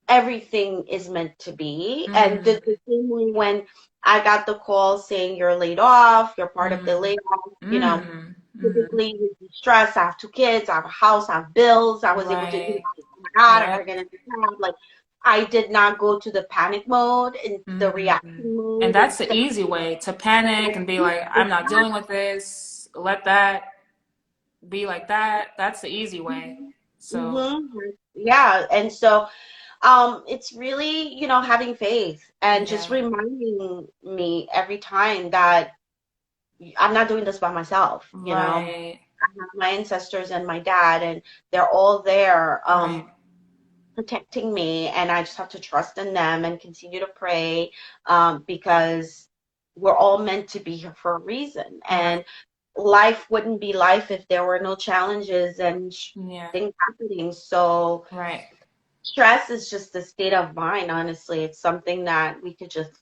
everything is meant to be. And mm, the same way when I got the call saying you're laid off, you're part of the mm, layoff, mm, mm. typically with the stress. I have two kids, I have a house, I have bills. I was able to, Right. oh my God, am I Yep. gonna have like I did not go to the panic mode and the Mm. reaction And mode. that's the Instead, easy way to panic and be like, I'm not dealing with this. Let that be like that. That's the easy way. So, hmm yeah, and so it's really, having faith and just yeah. reminding me every time that I'm not doing this by myself. Right. I have my ancestors and my dad, and they're all there Right. protecting me, and I just have to trust in them and continue to pray because we're all meant to be here for a reason. Right. And life wouldn't be life if there were no challenges and Yeah. things happening. So Right. stress is just a state of mind, honestly. It's something that we could just,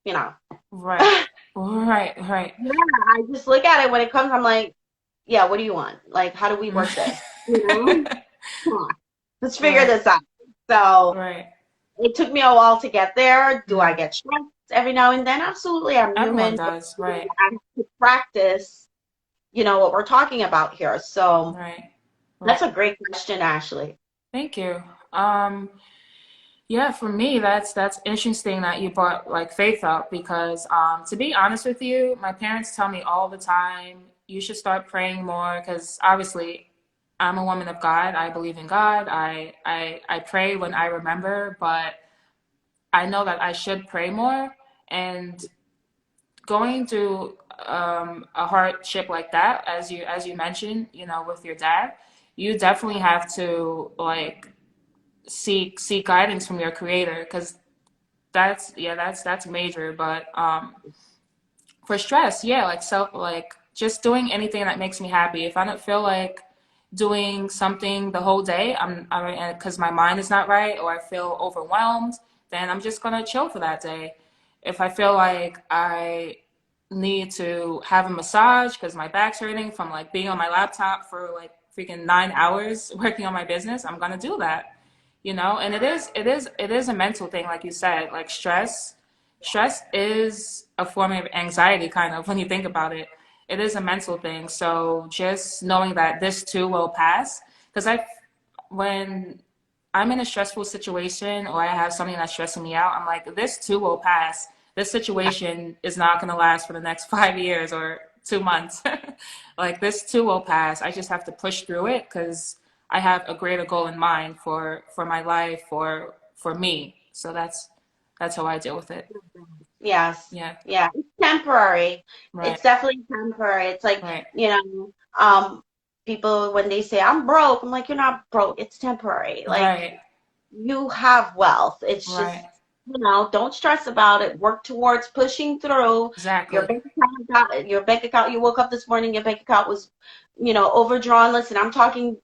you know. Right. Right. Right. Yeah, I just look at it when it comes, I'm like, yeah, what do you want? Like, how do we work this? Come on, let's figure Right. this out. So Right. it took me a while to get there. Do I Mm. get stressed every now and then? Absolutely, I'm Everyone human, but does. Right. I have to practice, what we're talking about here. So Right. that's Right. a great question, Ashley. Thank you. Um, Yeah, for me, that's interesting that you brought like faith up because to be honest with you, my parents tell me all the time, you should start praying more because obviously I'm a woman of God. I believe in God. I pray when I remember, but I know that I should pray more. And going through a hardship like that, as you mentioned, you know, with your dad, you definitely have to like seek guidance from your creator because that's major. But for stress, yeah, like just doing anything that makes me happy. If I don't feel like doing something the whole day, I because my mind is not right or I feel overwhelmed, then I'm just gonna chill for that day. If I feel like I need to have a massage because my back's hurting from like being on my laptop for like freaking 9 hours working on my business, I'm gonna do that. You know, and it is a mental thing, like you said, like stress is a form of anxiety kind of when you think about it. It is a mental thing. So just knowing that this too will pass, because when I'm in a stressful situation or I have something that's stressing me out, I'm like, this too will pass. This Yeah. situation is not going to last for the next 5 years or 2 months. Like this too will pass. I just have to push through it because I have a greater goal in mind for my life, for me. So that's how I deal with it. Yes. Yeah. Yeah. It's temporary. Right. It's definitely temporary. It's like, Right. you know, people when they say I'm broke, I'm like, you're not broke. It's temporary. Like Right. you have wealth. It's just, Right. don't stress about it. Work towards pushing through. Exactly. Your bank account, you woke up this morning, your bank account was, overdrawn. Listen, I'm talking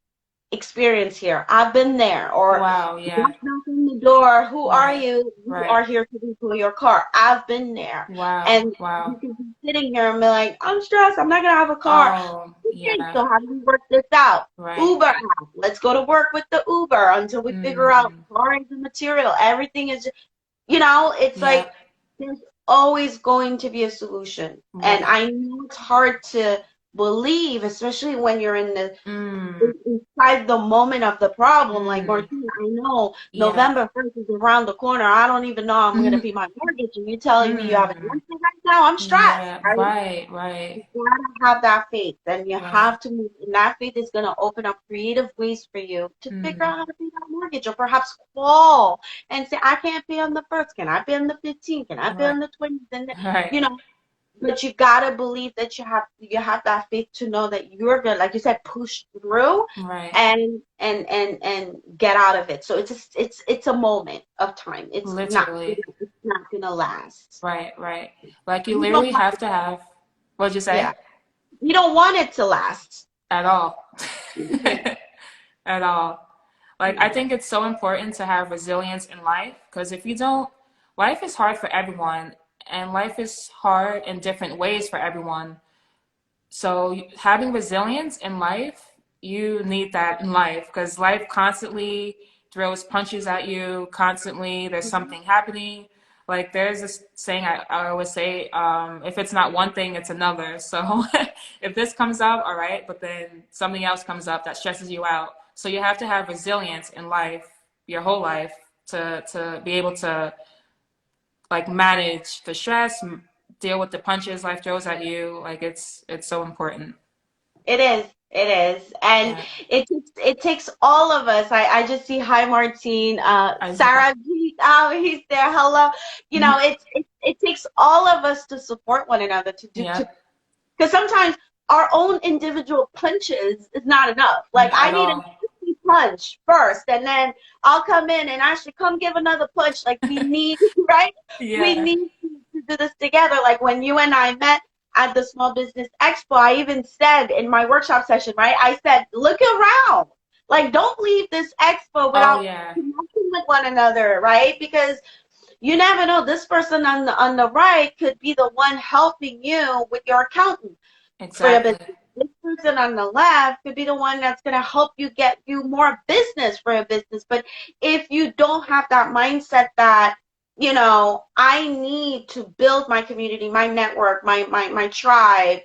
experience here. I've been there. Or Wow. Yeah. knock on the door. Who are Right. you? You Right. are here to refill your car. I've been there. Wow. And Wow. you can be sitting here and be like, I'm stressed. I'm not gonna have a car. Oh, Okay, yeah. so how do we work this out? Right. Uber app. Let's go to work with the Uber until we figure out Mm. car is the material. Everything is, it's Yeah. like there's always going to be a solution. And Right. I know it's hard to believe, especially when you're Mm. inside the moment of the problem. Like, Mm. Martina, I know Yeah. November 1st is around the corner. I don't even know I'm going to Mm. pay my mortgage. And you're telling me you have an Mm. answer right now? I'm stressed, Yeah. right? Right. Right. You gotta have that faith, and you Right. have to move. And that faith is gonna open up creative ways for you to figure Mm. out how to pay that mortgage, or perhaps call and say, "I can't pay on the first. Can I pay on the 15th? Can I pay Right. on the 20th?" And Right. you know, but you gotta believe that you have that faith to know that you're gonna, like you said, push through Right. and get out of it. So it's a moment of time. Literally. It's not gonna last. Right. Right. Like you You don't literally want have to have, what'd you yeah. say? You don't want it to last. At all. Yeah. At all. Like, I think it's so important to have resilience in life because if you don't, life is hard for everyone and life is hard in different ways for everyone. So, having resilience in life, you need that in life because life constantly throws punches at you, constantly there's Mhm. something happening. Like, there's this saying I always say, if it's not one thing, it's another. So, if this comes up, all right, but then something else comes up that stresses you out. So, you have to have resilience in life, your whole life, to be able to like manage the stress, deal with the punches life throws at you. Like it's so important. It is. It is. And Yeah. it takes all of us. I just see hi Martine. I Sarah he's there. Hello. It takes all of us to support one another to do yeah. to because sometimes our own individual punches is not enough. Like I At need a all. punch first and then I'll come in and actually come give another punch. Like we need, right? We Yeah. need to do this together. Like when you and I met at the Small Business Expo, I even said in my workshop session, right? I said, look around. Like don't leave this expo Oh without yeah. connecting with one another, right? Because you never know. This person on the right could be the one helping you with your accountant for your Exactly. business. This person on the left could be the one that's going to help you get you more business for your business. But if you don't have that mindset that, I need to build my community, my network, my tribe,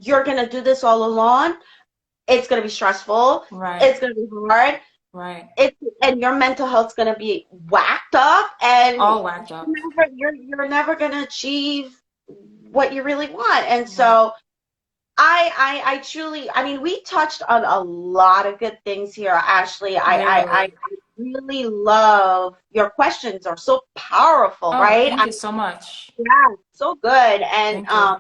you're going to do this all alone. It's going to be stressful. Right. It's going to be hard. Right. And your mental health's going to be whacked up and All whacked up. you're never going to achieve what you really want. And Right. so I truly, I mean, we touched on a lot of good things here, Ashley. I Literally. really love your questions are so powerful, Oh, right? thank you so much. Yeah, so good. And Thank you.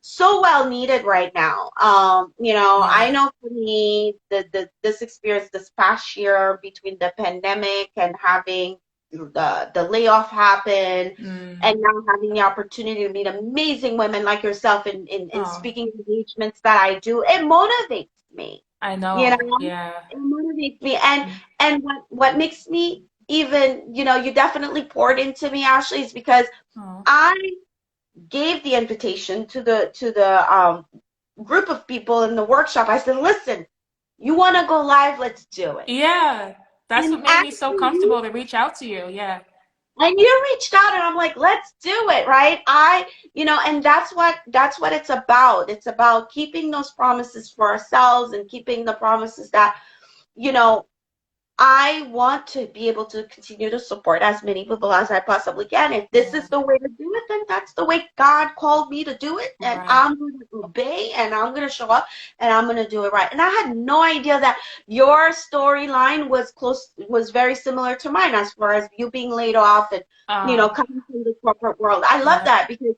so well needed right now. I Yeah. know for me, this experience this past year between the pandemic and having the layoff happen, Mm. and now having the opportunity to meet amazing women like yourself in Oh, speaking engagements that I do, it motivates me. I You know. know, Yeah. it motivates me, and Mm. what makes me even, you definitely poured into me, Ashley, is because Oh. I gave the invitation to the group of people in the workshop. I said, listen, you want to go live? Let's do it. Yeah. That's And what made me so actually, comfortable to reach out to you. Yeah. and you reached out, and I'm like, let's do it, right? And that's what it's about. It's about keeping those promises for ourselves and keeping the promises that, you know, I want to be able to continue to support as many people as I possibly can. If this Yeah. is the way to do it, then that's the way God called me to do it. And Right. I'm going to obey, and I'm going to show up, and I'm going to do it right. And I had no idea that your storyline was very similar to mine, as far as you being laid off and, Uh, coming from the corporate world. I love yeah. that because,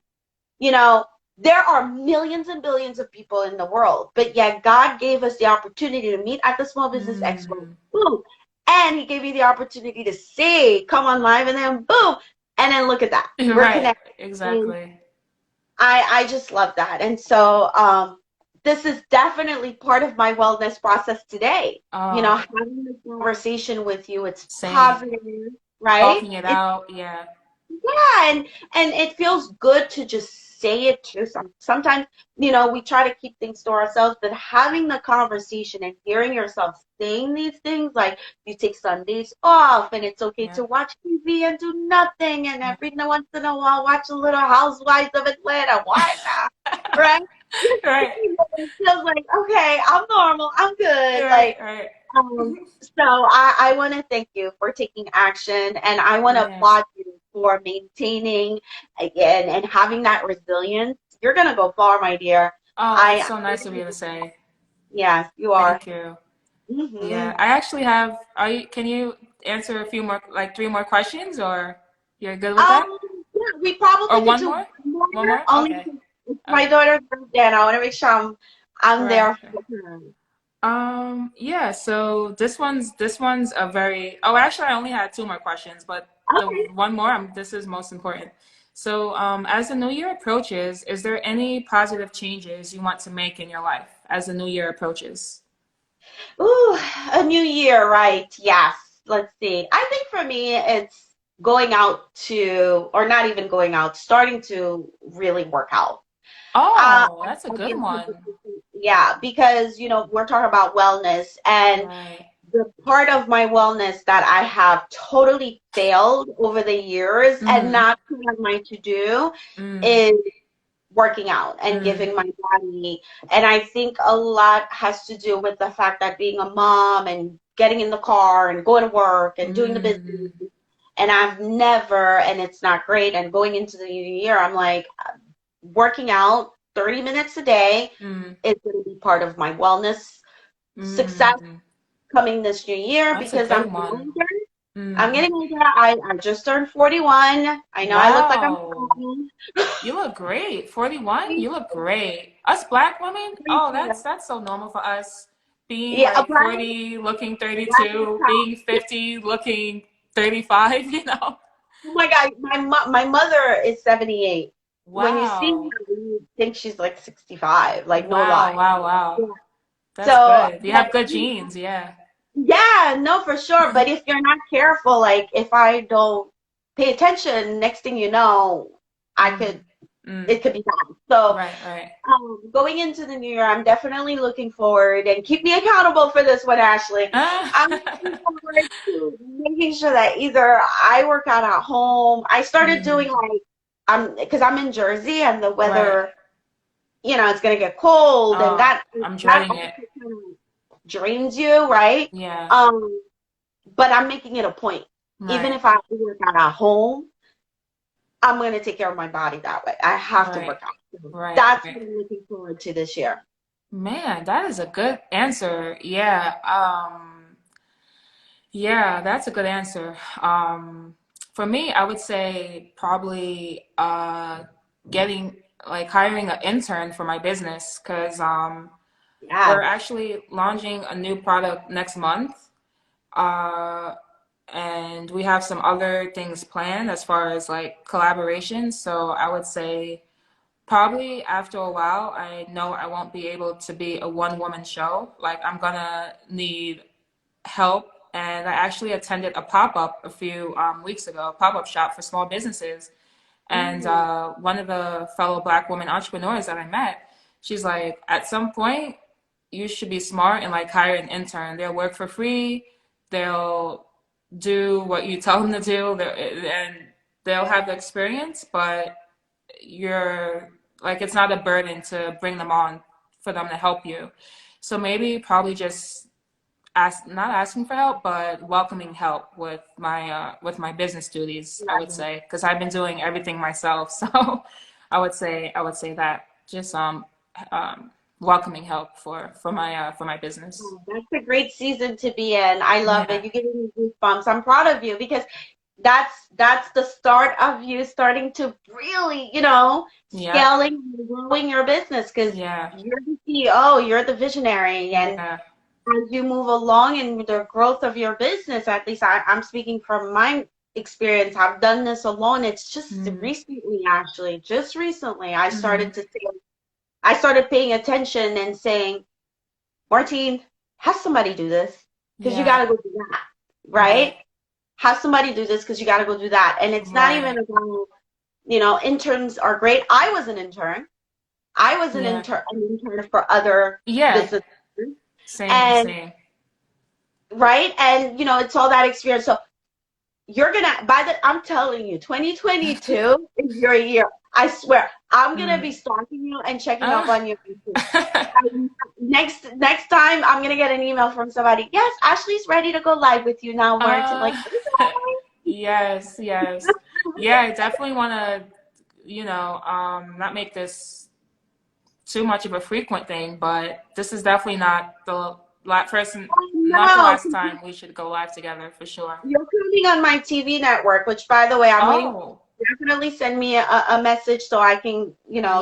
you know, there are millions and billions of people in the world, but yet God gave us the opportunity to meet at the Small Business Expo. Mm. Boom. And He gave me the opportunity to say, come on live, and then boom. And then look at that. We're Right. connected. And Exactly. I just love that. And so this is definitely part of my wellness process today. Oh, Having this conversation with you, it's same. positive, right? Talking it out. Yeah. Yeah, and it feels good to just say it too. Sometimes, we try to keep things to ourselves, but having the conversation and hearing yourself saying these things, like you take Sundays off and it's okay Yeah. to watch TV and do nothing, and Yeah. every once in a while watch a little Housewives of Atlanta. Why not? Right? Right. It feels like, okay, I'm normal. I'm good. Right. Like, Right. so I want to thank you for taking action, and I want to Yeah. applaud you for maintaining again and having that resilience. You're gonna go far, my dear. Oh, that's I so nice of you to say. Yes, you are. Thank you. Yeah, Hmm. I actually have. Can you answer a few more, like three more questions, or you're good with that? Yeah, we Or probably could one do more? one more. One more? Only Okay. because it's my Okay. daughter's birthday, and I want to make sure I'm Right. there for her. Yeah, so this one's a very, oh, actually I only had two more questions, but the Okay. one more, this is most important. So, as the new year approaches, is there any positive changes you want to make in your life as the new year approaches? Ooh, a new year, right? Yes. Let's see. I think for me, it's going out to, or not even going out, starting to really work out. Oh, that's a I'll be good 100%. one. Yeah, because we're talking about wellness, and Right. the part of my wellness that I have totally failed over the years and Mm-hmm. not put on my to do Mm, is working out and mm, giving my body. And I think a lot has to do with the fact that being a mom and getting in the car and going to work and doing the business. mm, And I've never, and it's not great. And going into the new year, I'm like, working out 30 minutes a day mm, is going to be part of my wellness success mm. coming this new year That's a because good one. I'm Mm. getting older. I just turned 41. I know I look like I'm Wow. You look great. 41? You look great. Us black women? Oh, that's so normal for us. Being Yeah, like right? 40, looking Right. 32, being 50, looking 35, you know? Oh my God, my mother is 78. When you see Wow. her, you think she's like 65, like no Wow, lie. wow, wow. Yeah. That's So, good. You have good genes, yeah. yeah, no, for sure. But if you're not careful, like if I don't pay attention, next thing you know, I Mm, could, mm. it could be bad. So, Right, right. going into the new year, I'm definitely looking forward, and keep me accountable for this one, Ashley. I'm looking Ah. forward to making sure that either I work out at home. I started doing Mm, like because I'm in Jersey and the right. weather, it's gonna get cold, and Oh, I'm that dreading also it. kind of drains you, right? Yeah, Um, but I'm making it a point. Even right, if I work out at home, I'm gonna take care of my body that way. I have to right. work out. Right, That's right. what I'm looking forward to this year. Man, that is a good answer. Yeah. Yeah, that's a good answer. For me, I would say probably getting like hiring an intern for my business because we're Yes. actually launching a new product next month. Uh, and we have some other things planned as far as like collaborations. So I would say probably after a while, I know I won't be able to be a one woman show. Like I'm gonna need help. And I actually attended a pop up a few weeks ago, a pop up shop for small businesses. And Mm, one of the fellow Black women entrepreneurs that I met, she's like, at some point, you should be smart and like hire an intern. They'll work for free. They'll do what you tell them to do, and they'll have the experience. But you're like, it's not a burden to bring them on for them to help you. So maybe probably just not asking for help, but welcoming help with my business duties, I would right. say, because I've been doing everything myself. So I would say that just um, welcoming help for my business. Oh, that's a great season to be in. I love it. Yeah, You're giving me goosebumps. I'm proud of you because that's the start of you starting to really, yeah, scaling and growing your business because yeah, you're the CEO, you're the visionary, and yeah. as you move along in the growth of your business, at least I'm speaking from my experience. I've done this alone. It's just Mm, recently, actually, just recently, mm, I started paying attention and saying, Martine, have somebody do this because you got yeah, to go do that, right, right? Have somebody do this because you got to go do that. And it's not even right, about, interns are great. I was an intern. I was yeah, an intern for other yeah. businesses. Same, And, same. right. And, it's all that experience. So you're going to, I'm telling you, 2022 is your year. I swear, I'm going to Mm. be stalking you and checking up Uh, on you. Next time I'm gonna get an email from somebody. Yes, Ashley's ready to go live with you now, Martin. uh, Like, yes, yes. Yeah, I definitely want to, not make this too much of a frequent thing, but this is definitely not not the no, last time we should go live together for sure. you're coming on my TV network. Which, by the way, I'm waiting. Oh, Definitely send me a message so I can,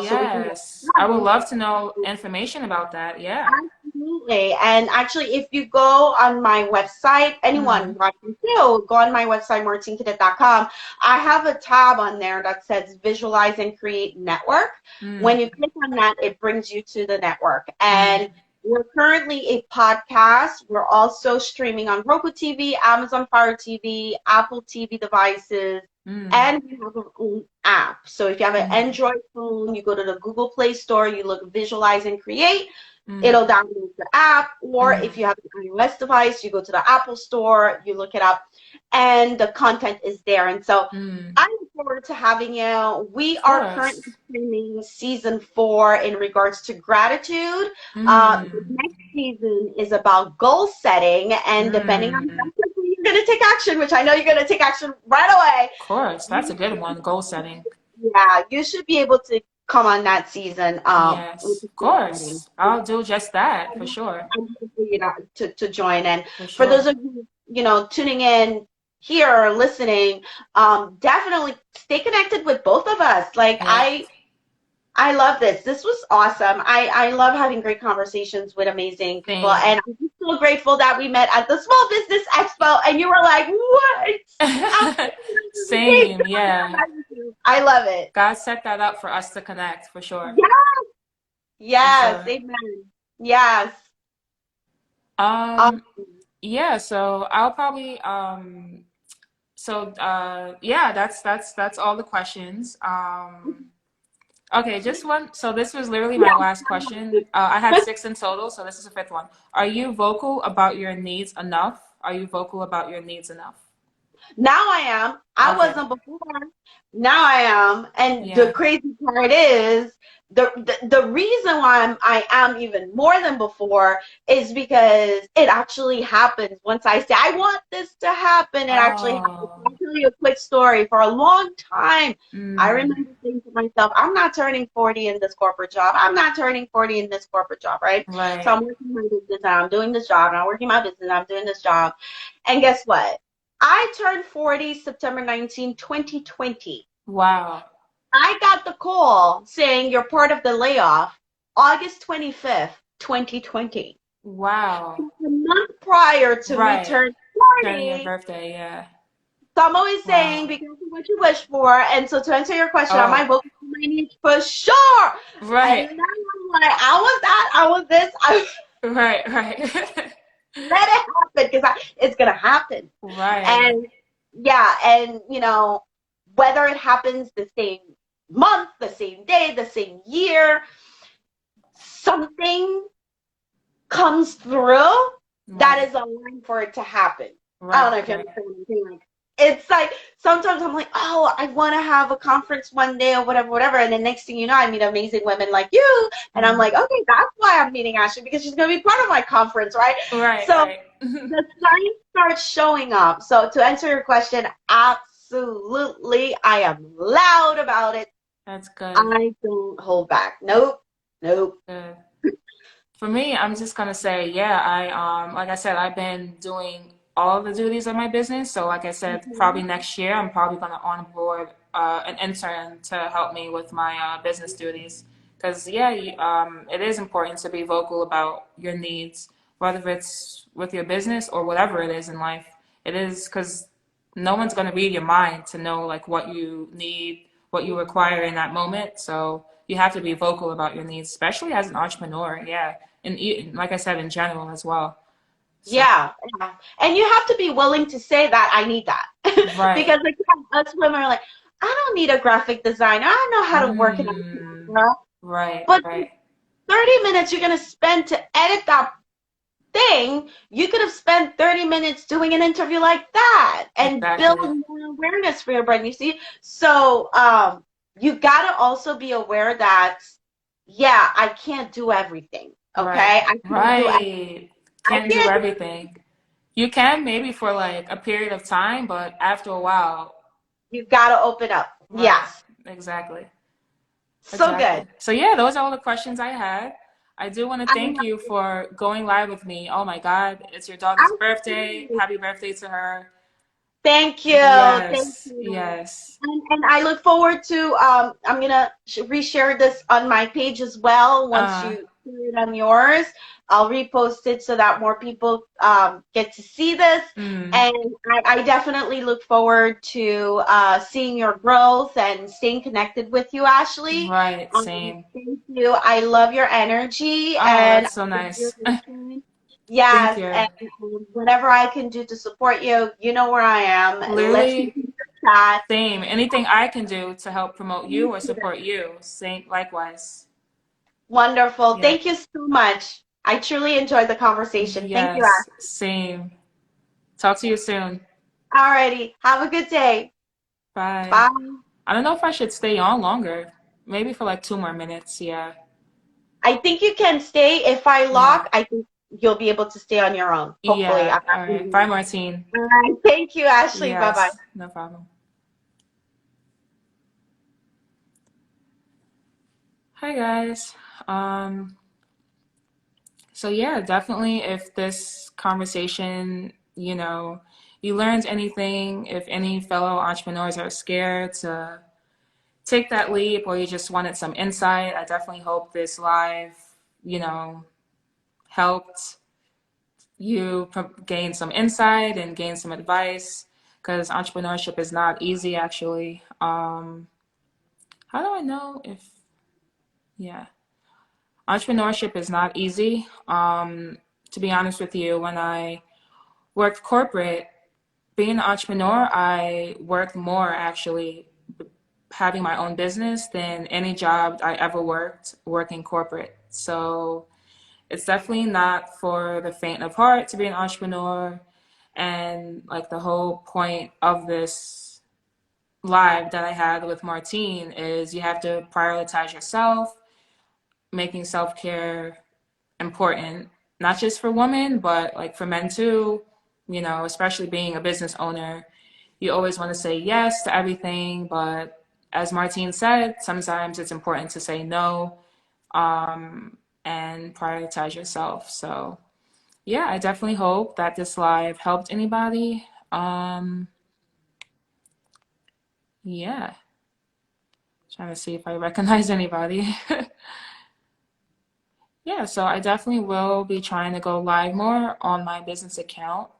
so we can get yes. I would live. love to know information about that. Yeah. Absolutely. And actually, if you go on my website, anyone Mm, watching too, go on my website, martinecadet.com. I have a tab on there that says Visualize and Create Network. When mm, you click on that, it brings you to the network. And mm, we're currently a podcast. We're also streaming on Roku TV, Amazon Fire TV, Apple TV devices, mm, and we have our own app. So if you have an mm, Android phone, you go to the Google Play Store, you look Visualize and Create, mm, it'll download the app. Or if mm. you have an iOS device, you go to the Apple Store, you look it up, and the content is there. And so Mm. I look forward to having you. We Of are currently course. streaming season 4 in regards to gratitude. The Mm, next season is about goal setting, and depending on mm. how quickly you're going to take action, which I know you're going to take action right away, Of course. That's a you good one. Goal setting. yeah, you should be able to come on that season, which Yes, is of so exciting. course. I'll do just that for sure. To join. And For for those sure. of you, tuning in here or listening, definitely stay connected with both of us. Like Yeah. I love this. This was awesome. I love having great conversations with amazing people. Same. And I'm just so grateful that we met at the Small Business Expo and you were like, what? I'm Same. Yeah. I love it. God set that up for us to connect for sure. Yeah. For Yes. sure. Amen. Yes. Um, yeah, so I'll probably yeah, that's all the questions. Okay, just one. So this was literally my last question. I had six in total, so this is the fifth one. Are you vocal about your needs enough? Are you vocal about your needs enough? Now I am. I Okay. wasn't before. Now I am. And the Yeah. crazy part is the reason why I am even more than before is because it actually happens once I say I want this to happen. It actually happens. Oh, tell you a quick story. For a long time, I Mm, remember saying to myself, I'm not turning 40 in this corporate job. I'm not turning 40 in this corporate job, right? So right. I'm working my business and I'm doing this job, and I'm working my business and I'm doing this job. And guess what? I turned 40 September 19, 2020. Wow. I got the call saying you're part of the layoff August 25th, 2020. Wow. A month prior to me Right. turning Turning your 40. birthday, yeah. So I'm always saying, Wow. be careful what you wish for. And so to answer your question, am I Oh, vocal for my needs? For sure. And right. then I'm like, I was that, I was this. I Right, right. let it happen because it's gonna happen. Right. And yeah, and whether it happens the same month, the same day, the same year, something comes through that Right. is aligned for it to happen. I don't Right, know if you right. understand what I'm saying. Like, it's like sometimes I'm like, oh, I want to have a conference one day or whatever, whatever. And then next thing you know, I meet amazing women like you. And I'm Mm. like, okay, that's why I'm meeting Ashley because she's going to be part of my conference, right? Right, So right. the signs start showing up. So to answer your question, absolutely, I am loud about it. That's good. I don't hold back. Nope, nope. Good. For me, I'm just gonna say, yeah, like I said, I've been doing all the duties of my business. So like I said, probably next year, I'm probably gonna onboard an intern to help me with my business duties. Because yeah, it is important to be vocal about your needs, whether it's with your business or whatever it is in life. It is because no one's gonna read your mind to know like what you need, what you require in that moment. So you have to be vocal about your needs, especially as an entrepreneur. Yeah, and like I said, in general as well. So, Yeah, yeah. And you have to be willing to say that I need that. right. Because again, us women are like, I don't need a graphic designer. I know how to work in a Mm, camera. right, But right. 30 minutes you're gonna spend to edit that thing, you could have spent 30 minutes doing an interview like that and build Exactly. more awareness for your brand, you see? So you gotta also be aware that yeah, I can't do everything. Right, Okay? right. I Can't do can't do everything. You can maybe for like a period of time, but after a while, you gotta open up. right. Yes. Exactly. So Exactly. good. So yeah, those are all the questions I had. I do want to I thank you for going live with me. Oh my God, it's your daughter's birthday. absolutely. Happy birthday to her. Thank you. Thank Yes, you. yes. And I look forward to I'm gonna reshare this on my page as well. Once Uh, you share it on yours, I'll repost it so that more people get to see this. mm, And I definitely look forward to seeing your growth and staying connected with you, Ashley. right, same. Thank you. I love your energy Oh, and I that's so love your nice. mission. Thank Yes, you. and whatever I can do to support you, you know where I am. Let's keep Literally, in chat. same. Anything I can do to help promote you or support you, same, likewise. Wonderful. Yeah. Thank you so much. I truly enjoyed the conversation. Thank you, Yes, Ash. same. Talk to you soon. Alrighty. Have a good day. Bye. Bye. I don't know if I should stay on longer. Maybe for like 2 more minutes. Yeah. I think you can stay. If I Yeah. lock, I think you'll be able to stay on your own. Hopefully. Yeah. All right. Bye, Martine. All right. Thank you, Ashley. Bye bye. Yes. No problem. Hi, guys. Um, so yeah, definitely if this conversation, you learned anything, if any fellow entrepreneurs are scared to take that leap or you just wanted some insight, I definitely hope this live, you know, helped you gain some insight and gain some advice because entrepreneurship is not easy actually. How do I know if, yeah, entrepreneurship is not easy. To be honest with you, when I worked corporate, being an entrepreneur, I worked more actually having my own business than any job I ever worked working corporate. So it's definitely not for the faint of heart to be an entrepreneur. And like the whole point of this live that I had with Martine is you have to prioritize yourself, making self-care important, not just for women, but like for men too, especially being a business owner. you always want to say yes to everything, but as Martine said, sometimes it's important to say no, and prioritize yourself. So yeah, I definitely hope that this live helped anybody. Yeah, trying to see if I recognize anybody. Yeah, so I definitely will be trying to go live more on my business account.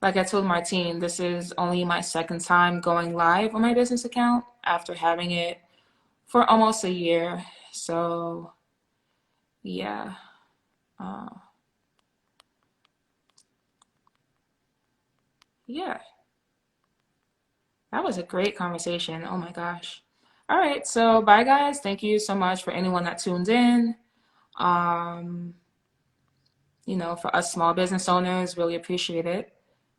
Like I told Martine, this is only my second time going live on my business account after having it for almost a year. So yeah, uh, yeah, that was a great conversation. Oh my gosh. All right, so bye guys. Thank you so much for anyone that tuned in. Um, for us small business owners, really appreciate it.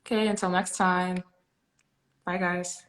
Okay, until next time. Bye guys.